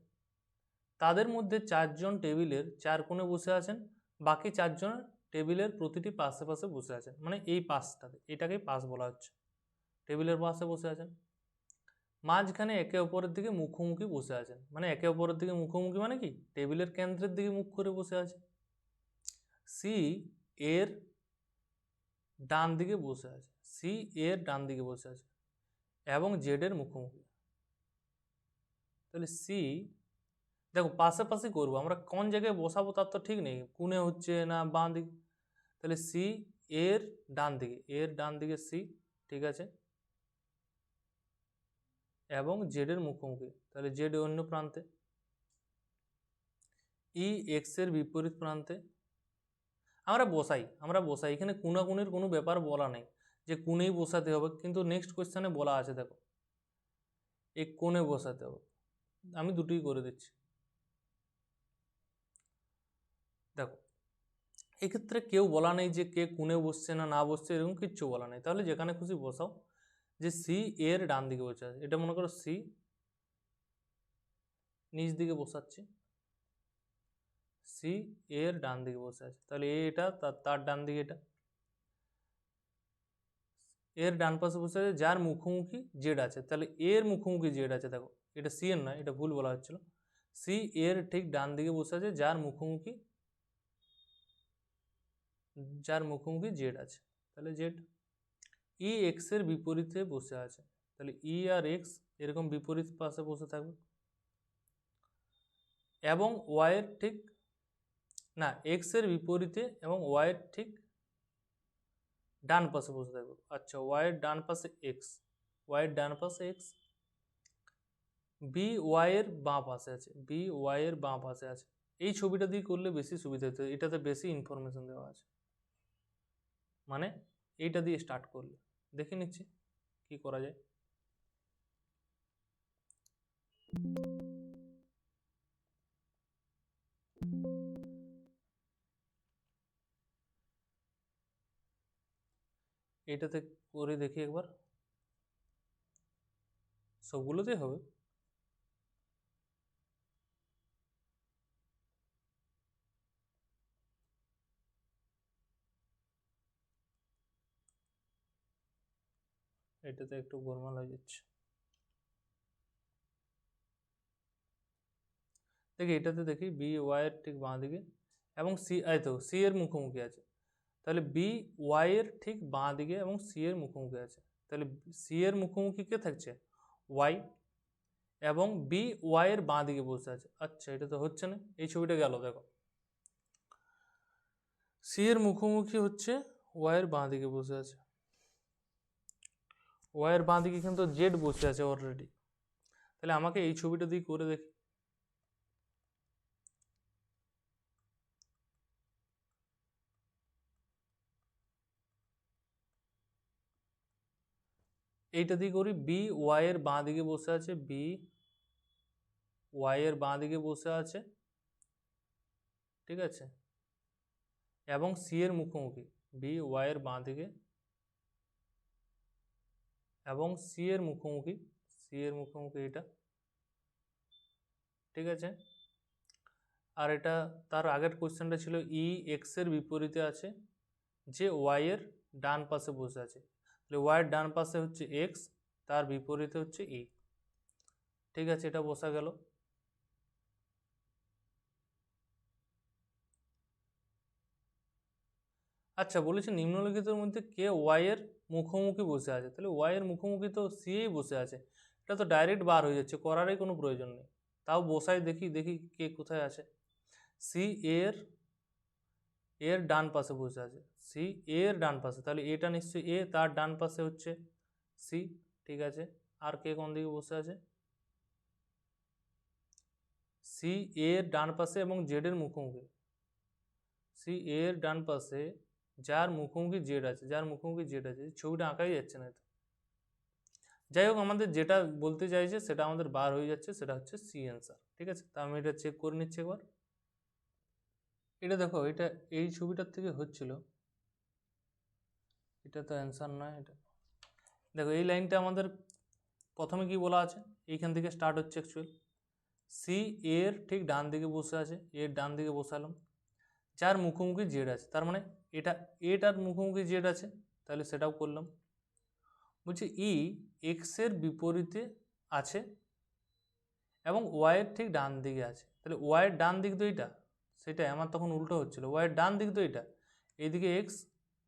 তাদের মধ্যে 4 জন টেবিলের 4 কোণে বসে আছেন, বাকি 4 জন টেবিলের প্রতিটি পাশে পাশে বসে আছেন, মানে এই পাশটাতে, এটাকেই পাশ বলা হচ্ছে, টেবিলের পাশে বসে আছেন। মাঝখানে একে অপরের দিকে মুখোমুখি বসে আছেন, মানে একে অপরের দিকে মুখোমুখি মানে কি টেবিলের কেন্দ্রের দিকে মুখ করে বসে আছে। সি এর ডান দিকে বসে আছে, সি এর ডান দিকে বসে আছে এবং জেড এর মুখোমুখি, তাহলে সি দেখো পাশাপাশি করবো আমরা, কোন জায়গায় বসাবো তার তো ঠিক নেই, কোণে হচ্ছে না বাঁ দিক, তাহলে সি এর ডান দিকে, এর ডান দিকে সি, ঠিক আছে, এবং জেড এর মুখোমুখি, তাহলে জেড অন্য প্রান্তে, ই এক্স এর বিপরীত প্রান্তে, আমরা বসাই এখানে কোনাকুনির কোনো ব্যাপার বলা নেই যে কোণেই বসাতে হবে, কিন্তু নেক্সট কোয়েশ্চেনে বলা আছে দেখো এই কোণে বসাতে হবে, আমি দুটোই করে দিচ্ছি। দেখো এক্ষেত্রে কেউ বলা নেই যে কে কোণে বসছে না না বসছে, এরকম কিচ্ছু বলা নেই, তাহলে যেখানে খুশি বসাও। যে সি এর ডান দিকে বসে আছে, এটা মনে করো সি নিচ দিকে বসাচ্ছি, সি এর ডান দিকে বসে আছে, তাহলে এটা তার ডান দিকে, এটা এর ডান পাশে বসে আছে যার মুখোমুখি জেড আছে, তাহলে এর মুখোমুখি জেড আছে, দেখো এটা সি এর নয়, এটা ভুল বলা হচ্ছিল, সি এর ঠিক ডান দিকে বসে আছে যার মুখোমুখি জেড আছে, তাহলে জেড। ই এক্স এর বিপরীতে বসে আছে, তাহলে ই আর এক্স এরকম বিপরীত পাশে বসে থাকবে, এবং ওয়াই এর ঠিক না এক্স এর বিপরীতে এবং ওয়াই এর ঠিক ডান পাশে বসে থাকবে, আচ্ছা ওয়াই এর ডান পাশে এক্স, ওয়াই এর ডান পাশে এক্স, বি ওয়াই এর বাঁ পাশে আছে, বি ওয়াই এর বাঁ পাশে আছে। এই ছবিটা দিয়ে করলে বেশি সুবিধা হতো, এটাতে বেশি ইনফরমেশন দেওয়া আছে, মানে এইটা দিয়ে স্টার্ট করলে। দেখে নিচ্ছি কি করা যায়। এটাতে করে দেখি একবার, সবগুলোতেই হবে। এটাতে একটু গোলমাল হয়ে যাচ্ছে। দেখি এটাতে দেখি বি ওয়াই এর ঠিক বাঁ দিকে এবং সি, এই তো সি এর মুখোমুখি আছে, তাহলে বি ওয়াই এর ঠিক বাঁ দিকে এবং সি এর মুখোমুখি আছে, তাহলে সি এর মুখোমুখি কে থাকছে, ওয়াই, এবং বি ওয়াই এর বাঁ দিকে বসে আছে। আচ্ছা এটা তো হচ্ছে না, এই ছবিটা গেল। দেখো সি এর মুখোমুখি হচ্ছে ওয়াই এর বাঁ দিকে বসে আছে, ওয়াই এর বাঁ দিকে কিন্তু জেড বসে আছে অলরেডি, তাহলে আমাকে এই ছবিটা দিয়ে করে দেখি। এইটা দিয়ে করি, বি ওয়াই এর বাঁ দিকে বসে আছে, বি ওয়াই এর বাঁ দিকে বসে আছে, ঠিক আছে, এবং সি এর মুখোমুখি, বি ওয়াই এর বাঁ দিকে এবং সি এর মুখোমুখি, সি এর মুখোমুখি এটা, ঠিক আছে। আর এটা তার আগের কোশ্চেনটা ছিল ই এক্স এর বিপরীতে আছে, যে ওয়াই এর ডান পাশে বসে আছে, তাহলে ওয়াই এর ডান পাশে হচ্ছে এক্স, তার বিপরীতে হচ্ছে ই, ঠিক আছে, এটা বসা গেল। আচ্ছা বলেছে নিম্নলিখিতের মধ্যে কে ওয়াই এর মুখোমুখি বসে আছে, তাহলে ওয়াই এর মুখোমুখি তো সি এই বসে আছে, এটা তো ডাইরেক্ট বার হয়ে যাচ্ছে, করারই কোনো প্রয়োজন নেই। তাও বসাই দেখি, দেখি কে কোথায় আছে। সি এর এর ডান পাশে বসে আছে, সি এর ডান পাশে, তাহলে এটা নিশ্চয়ই এ, তার ডান পাশে হচ্ছে সি, ঠিক আছে। আর কে কোন দিকে বসে আছে, সি এর ডান পাশে এবং জেড এর মুখোমুখি, সি এর ডান পাশে যার মুখোমুখি জেড আছে, যার মুখোমুখি জেড আছে, ছবিটা আঁকাই যাচ্ছে না। যাই হোক আমাদের যেটা বলতে চাইছে সেটা আমাদের বার হয়ে যাচ্ছে, সেটা হচ্ছে সি অ্যান্সার, ঠিক আছে। তা আমি এটা চেক করে নিচ্ছি একবার। এটা দেখো, এটা এই ছবিটার থেকে হচ্ছিল, এটা তো অ্যান্সার নয়। এটা দেখো এই লাইনটা আমাদের প্রথমে কি বলা আছে, এইখান থেকে স্টার্ট হচ্ছে অ্যাকচুয়াল, সি এর ঠিক ডান দিকে বসে আছে, এর ডান দিকে বসালাম, যার মুখোমুখি জেড আছে, তার মানে এটা এটার মুখোমুখি জেড আছে, তাহলে সেটাও করলাম। বলছি ই এক্স এর বিপরীতে আছে এবং ওয়াইয়ের ঠিক ডান দিকে আছে, তাহলে ওয়াইয়ের ডান দিক তো এইটা, সেটাই আমার তখন উল্টো হচ্ছিল, ওয়াইয়ের ডান দিক তো এটা, এইদিকে এক্স,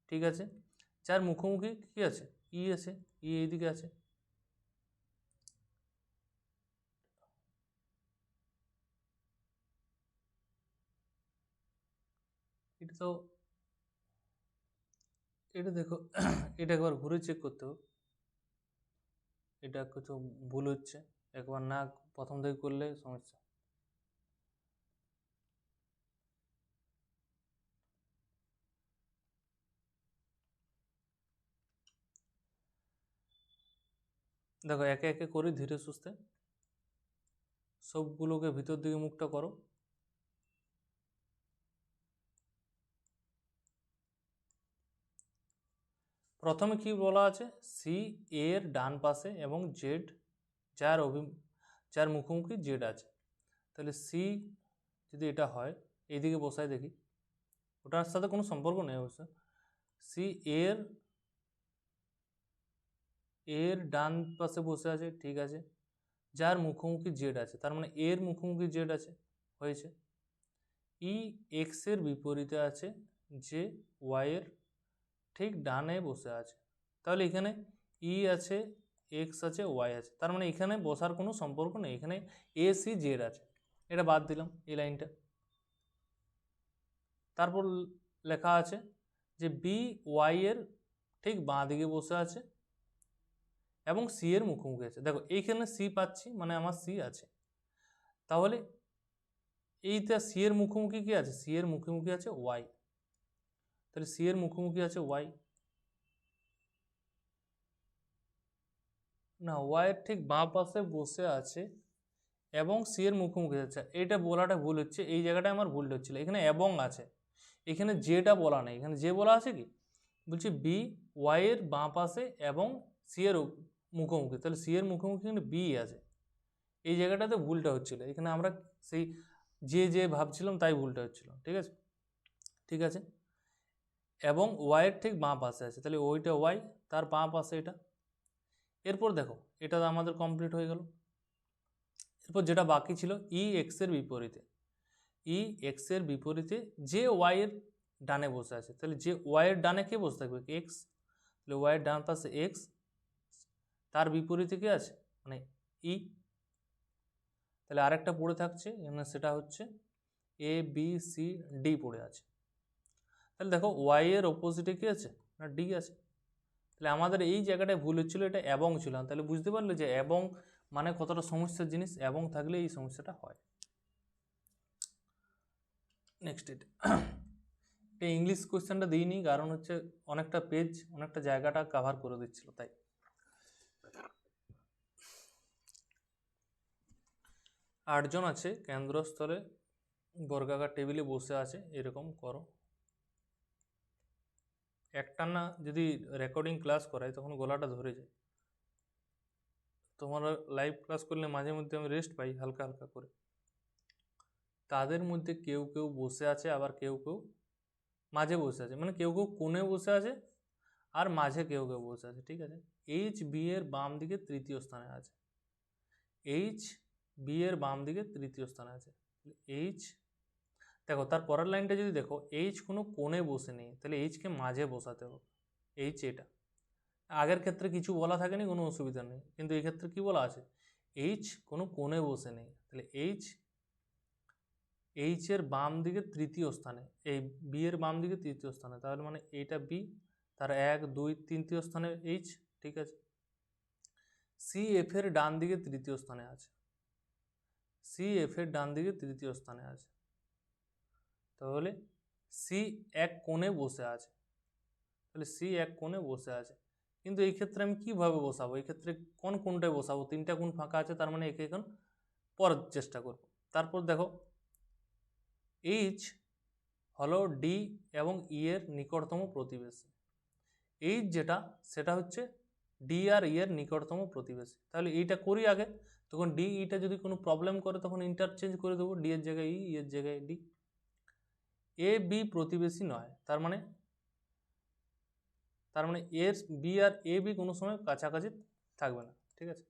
ঠিক আছে, যার মুখোমুখি কি আছে, ই আছে, ই এইদিকে আছে। এটা তো, এটা দেখো এটা একবার ঘুরে চেক করতে হবে, এটা কিছু ভুল হচ্ছে, একবার না প্রথম থেকে করলে সমস্যা। দেখো একে একে করি ধীরে সুস্থে, সবগুলোকে ভিতর দিকে মুখটা করো। প্রথমে কি বলা আছে, সি এর ডান পাশে এবং জেড যার যার মুখোমুখি জেড আছে, তাহলে সি যদি এটা হয়, এইদিকে বসায় দেখি, ওটার সাথে কোনো সম্পর্ক নেই অবশ্য, সি এর এর ডান পাশে বসে আছে, ঠিক আছে, যার মুখোমুখি জেড আছে, তার মানে এর মুখোমুখি জেড আছে, হয়েছে। ই এক্স এর বিপরীতে আছে, যে ওয়াই এর ঠিক ডানে বসে আছে, তাহলে এখানে ই আছে, এক্স আছে, ওয়াই আছে, তার মানে এখানে বসার কোনো সম্পর্ক নেই, এখানে এ সি জেড আছে, এটা বাদ দিলাম এই লাইনটা। তারপর লেখা আছে যে বি ওয়াই এর ঠিক বাঁ দিকে বসে আছে এবং সি এর মুখোমুখি আছে। দেখো এইখানে সি পাচ্ছি, মানে আমার সি আছে। তাহলে এইটা সি এর মুখোমুখি কি আছে? সি এর মুখোমুখি আছে ওয়াই। তাহলে সি এর মুখোমুখি আছে ওয়াই, না ওয়াই এর ঠিক বাঁ পাশে বসে আছে এবং সি এর মুখোমুখি আছে। এইটা বলাটা ভুল হচ্ছে, এই জায়গাটায় আমার ভুল হচ্ছিল। এখানে এবং আছে, এখানে যেটা বলা নেই। এখানে যে বলা আছে কি বলছি বি ওয়াই এর বাঁ পাশে এবং সি এর মুখোমুখি। তাহলে সি এর মুখোমুখি কিন্তু বি আছে। এই জায়গাটাতে ভুলটা হচ্ছিল, এখানে আমরা সেই যে ভাবছিলাম তাই ভুলটা হচ্ছিল। ঠিক আছে, ঠিক আছে। এবং ওয়াইয়ের ঠিক বাঁ পাশে আছে, তাহলে ওইটা ওয়াই, তার বাঁ পাশে এটা। এরপর দেখো এটা আমাদের কমপ্লিট হয়ে গেল। এরপর যেটা বাকি ছিল ই এক্স এর বিপরীতে, ই এক্স এর বিপরীতে যে ওয়াই এর ডানে বসে আছে। তাহলে যে ওয়াই এর ডানে কে বসে থাকবে? এক্স। তাহলে ওয়াই এর ডান পাশে এক্স, তার বিপরীতে কি আছে? মানে ই। তাহলে আরেকটা পড়ে থাকছে এখানে, সেটা হচ্ছে এ বি সি ডি পড়ে আছে। তাহলে দেখো ওয়াই এর অপোজিটে কি আছে? না ডি আছে। তাহলে আমাদের এই জায়গাটায় ভুল হচ্ছিল, এটা এবং ছিল। তাহলে বুঝতে পারলে যে এবং মানে কতটা সমস্যার জিনিস, এবং থাকলে এই সমস্যাটা হয়। নেক্সট এটা ইংলিশ কোয়েশ্চেনটা দিইনি, কারণ হচ্ছে অনেকটা পেজ অনেকটা জায়গাটা কভার করে দিচ্ছিল তাই। 8 জন আছে কেন্দ্রস্থলে বর্গাকার টেবিলে বসে আছে, এরকম করো। একটানা যদি রেকর্ডিং ক্লাস করাই তখন গলাটা ধরে যায়। তোমরা লাইভ ক্লাস করলে মাঝে মধ্যে আমি রেস্ট পাই হালকা হালকা করে। তাদের মধ্যে কেউ কেউ বসে আছে, আবার কেউ কেউ মাঝে বসে আছে, মানে কেউ কেউ কোণে বসে আছে আর মাঝে কেউ কেউ বসে আছে। ঠিক আছে, এইচ বি এর বাম দিকে তৃতীয় স্থানে আছে। এইচ বি এর বাম দিকে তৃতীয় স্থানে আছে। এইচ দেখো তার পরের লাইনটা যদি দেখো, এইচ কোনো কোণে বসে নেই, তাহলে এইচকে মাঝে বসাতে হবে। এইচ এটা আগের ক্ষেত্রে কিছু বলা থাকেনি, কোনো অসুবিধা নেই, কিন্তু এই ক্ষেত্রে কি বলা আছে? এইচ কোনো কোণে বসে নেই। তাহলে এইচ এর বাম দিকে তৃতীয় স্থানে, এই বি এর বাম দিকে তৃতীয় স্থানে, তাহলে মানে এইটা বি, তার 1 2 তৃতীয় স্থানে এইচ। ঠিক আছে, সি এফ এর ডান দিকে তৃতীয় স্থানে আছে। সি এফ এর ডান দিকে তৃতীয় স্থানে আছে, তাহলে সি এক কোণে বসে আছে। তাহলে সি এক কোণে বসে আছে, কিন্তু এই ক্ষেত্রে আমি কিভাবে বসাবো? এই ক্ষেত্রে কোন কোণটায় বসাবো? 3টা কোণ ফাঁকা আছে, তার মানে একে এখন পরের চেষ্টা করব। তারপর দেখো এইচ হলো ডি এবং ই এর নিকটতম প্রতিবেশী। এইচ যেটা সেটা হচ্ছে ডি আর ই এর নিকটতম প্রতিবেশী। তাহলে এইটা করি আগে, তখন ডি ইটা যদি কোনো প্রবলেম করে তখন ইন্টারচেঞ্জ করে দেবো, ডি এর জায়গায় ই, এর জায়গায় ডি। এ বি প্রতিবেশী নয়, তার মানে এর বি আর এ বি কোনো সময় কাছাকাছি থাকবে না। ঠিক আছে,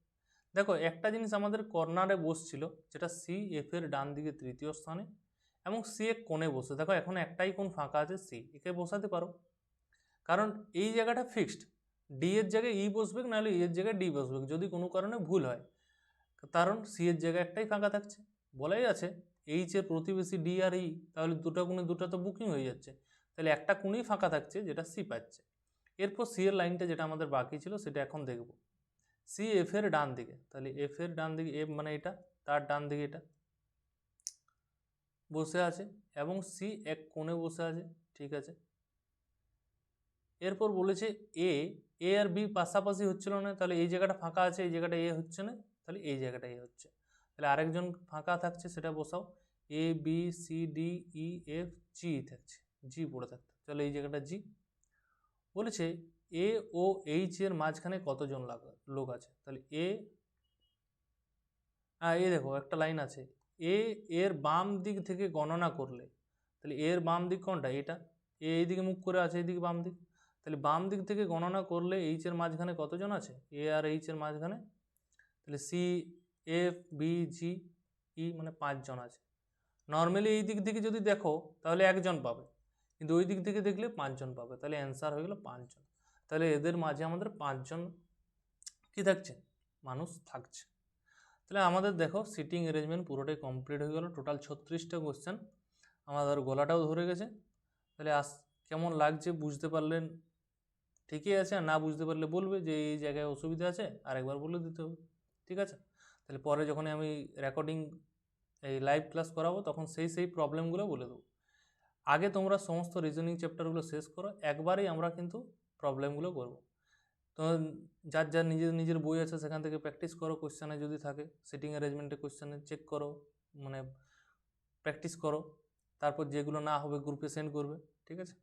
দেখো একটা জিনিস আমাদের কর্নারে বসছিল, যেটা সি এফ এর ডান দিকে তৃতীয় স্থানে এবং সি এক কোণে বসে। দেখো এখন একটাই কোণ ফাঁকা আছে সি, একে বসাতে পারো, কারণ এই জায়গাটা ফিক্সড। ডি এর জায়গায় ই বসবে, নাহলে ই এর জায়গায় ডি বসবে যদি কোনো কারণে ভুল হয়, কারণ সি এর জায়গায় একটাই ফাঁকা থাকছে। বলাই আছে এইচ এর প্রতিবেশী ডি আর ই, তাহলে দুটো কোণে দুটো তো বুকিং হয়ে যাচ্ছে, তাহলে একটা কোণেই ফাঁকা থাকছে যেটা সি পাচ্ছে। এরপর সি এর লাইনটা যেটা আমাদের বাকি ছিল সেটা এখন দেখব। সি এফ এর ডান দিকে, তাহলে এফ এর ডান দিকে, এফ মানে এটা, তার ডান দিকে এটা বসে আছে এবং সি এক কোণে বসে আছে। ঠিক আছে, এরপর বলেছে এ আর বি পাশাপাশি হচ্ছিল না, তাহলে এই জায়গাটা ফাঁকা আছে, এই জায়গাটা এ হচ্ছে না, তাহলে এই জায়গাটা এ হচ্ছে, তাহলে আরেকজন ফাঁকা থাকছে, সেটা বসাও। A B C D E F G থাকছে, জি পড়ে থাকছে, তাহলে এই জায়গাটা জি। বলেছে এ ও এইচ এর মাঝখানে কতজন লোক আছে? তাহলে এ দেখো একটা লাইন আছে, এ এর বাম দিক থেকে গণনা করলে, তাহলে এর বাম দিক কোনটা? এটা। এ এইদিকে মুখ করে আছে, এইদিকে বাম দিক, তাহলে বাম দিক থেকে গণনা করলে এইচ এর মাঝখানে কতজন আছে? এ আর এইচ এর মাঝখানে, তাহলে সি এফ বি জি ই মানে 5 জন আছে। নর্মালি এই দিক থেকে যদি দেখো তাহলে একজন পাবে, কিন্তু ওই দিক থেকে দেখলে 5 জন পাবে, তাহলে অ্যান্সার হয়ে গেল 5 জন। তাহলে এদের মাঝে আমাদের 5 জন কি থাকছে? মানুষ থাকছে। তাহলে আমাদের দেখো সিটিং অ্যারেঞ্জমেন্ট পুরোটাই কমপ্লিট হয়ে গেল। টোটাল 36টা কোশ্চেন, আমাদের গলাটাও ধরে গেছে। তাহলে কেমন লাগছে বুঝতে পারলেন ঠিকই আছে, আর না বুঝতে পারলে বলবে যে এই জায়গায় অসুবিধা আছে, আরেকবার বলে দিতে হবে। ঠিক আছে, তাহলে পরে যখন আমি রেকর্ডিং এই লাইভ ক্লাস করাবো তখন সেই প্রবলেমগুলো বলে দেবো। আগে তোমরা সমস্ত রিজনিং চ্যাপ্টারগুলো শেষ করো, একবারেই আমরা কিন্তু প্রবলেমগুলো করব। তো যার যার নিজের নিজের বই আছে সেখান থেকে প্র্যাকটিস করো, কোশ্চেনে যদি থাকে সিটিং অ্যারেঞ্জমেন্টে কোশ্চেনে চেক করো, মানে প্র্যাকটিস করো, তারপর যেগুলো না হবে গ্রুপে সেন্ড করবে। ঠিক আছে।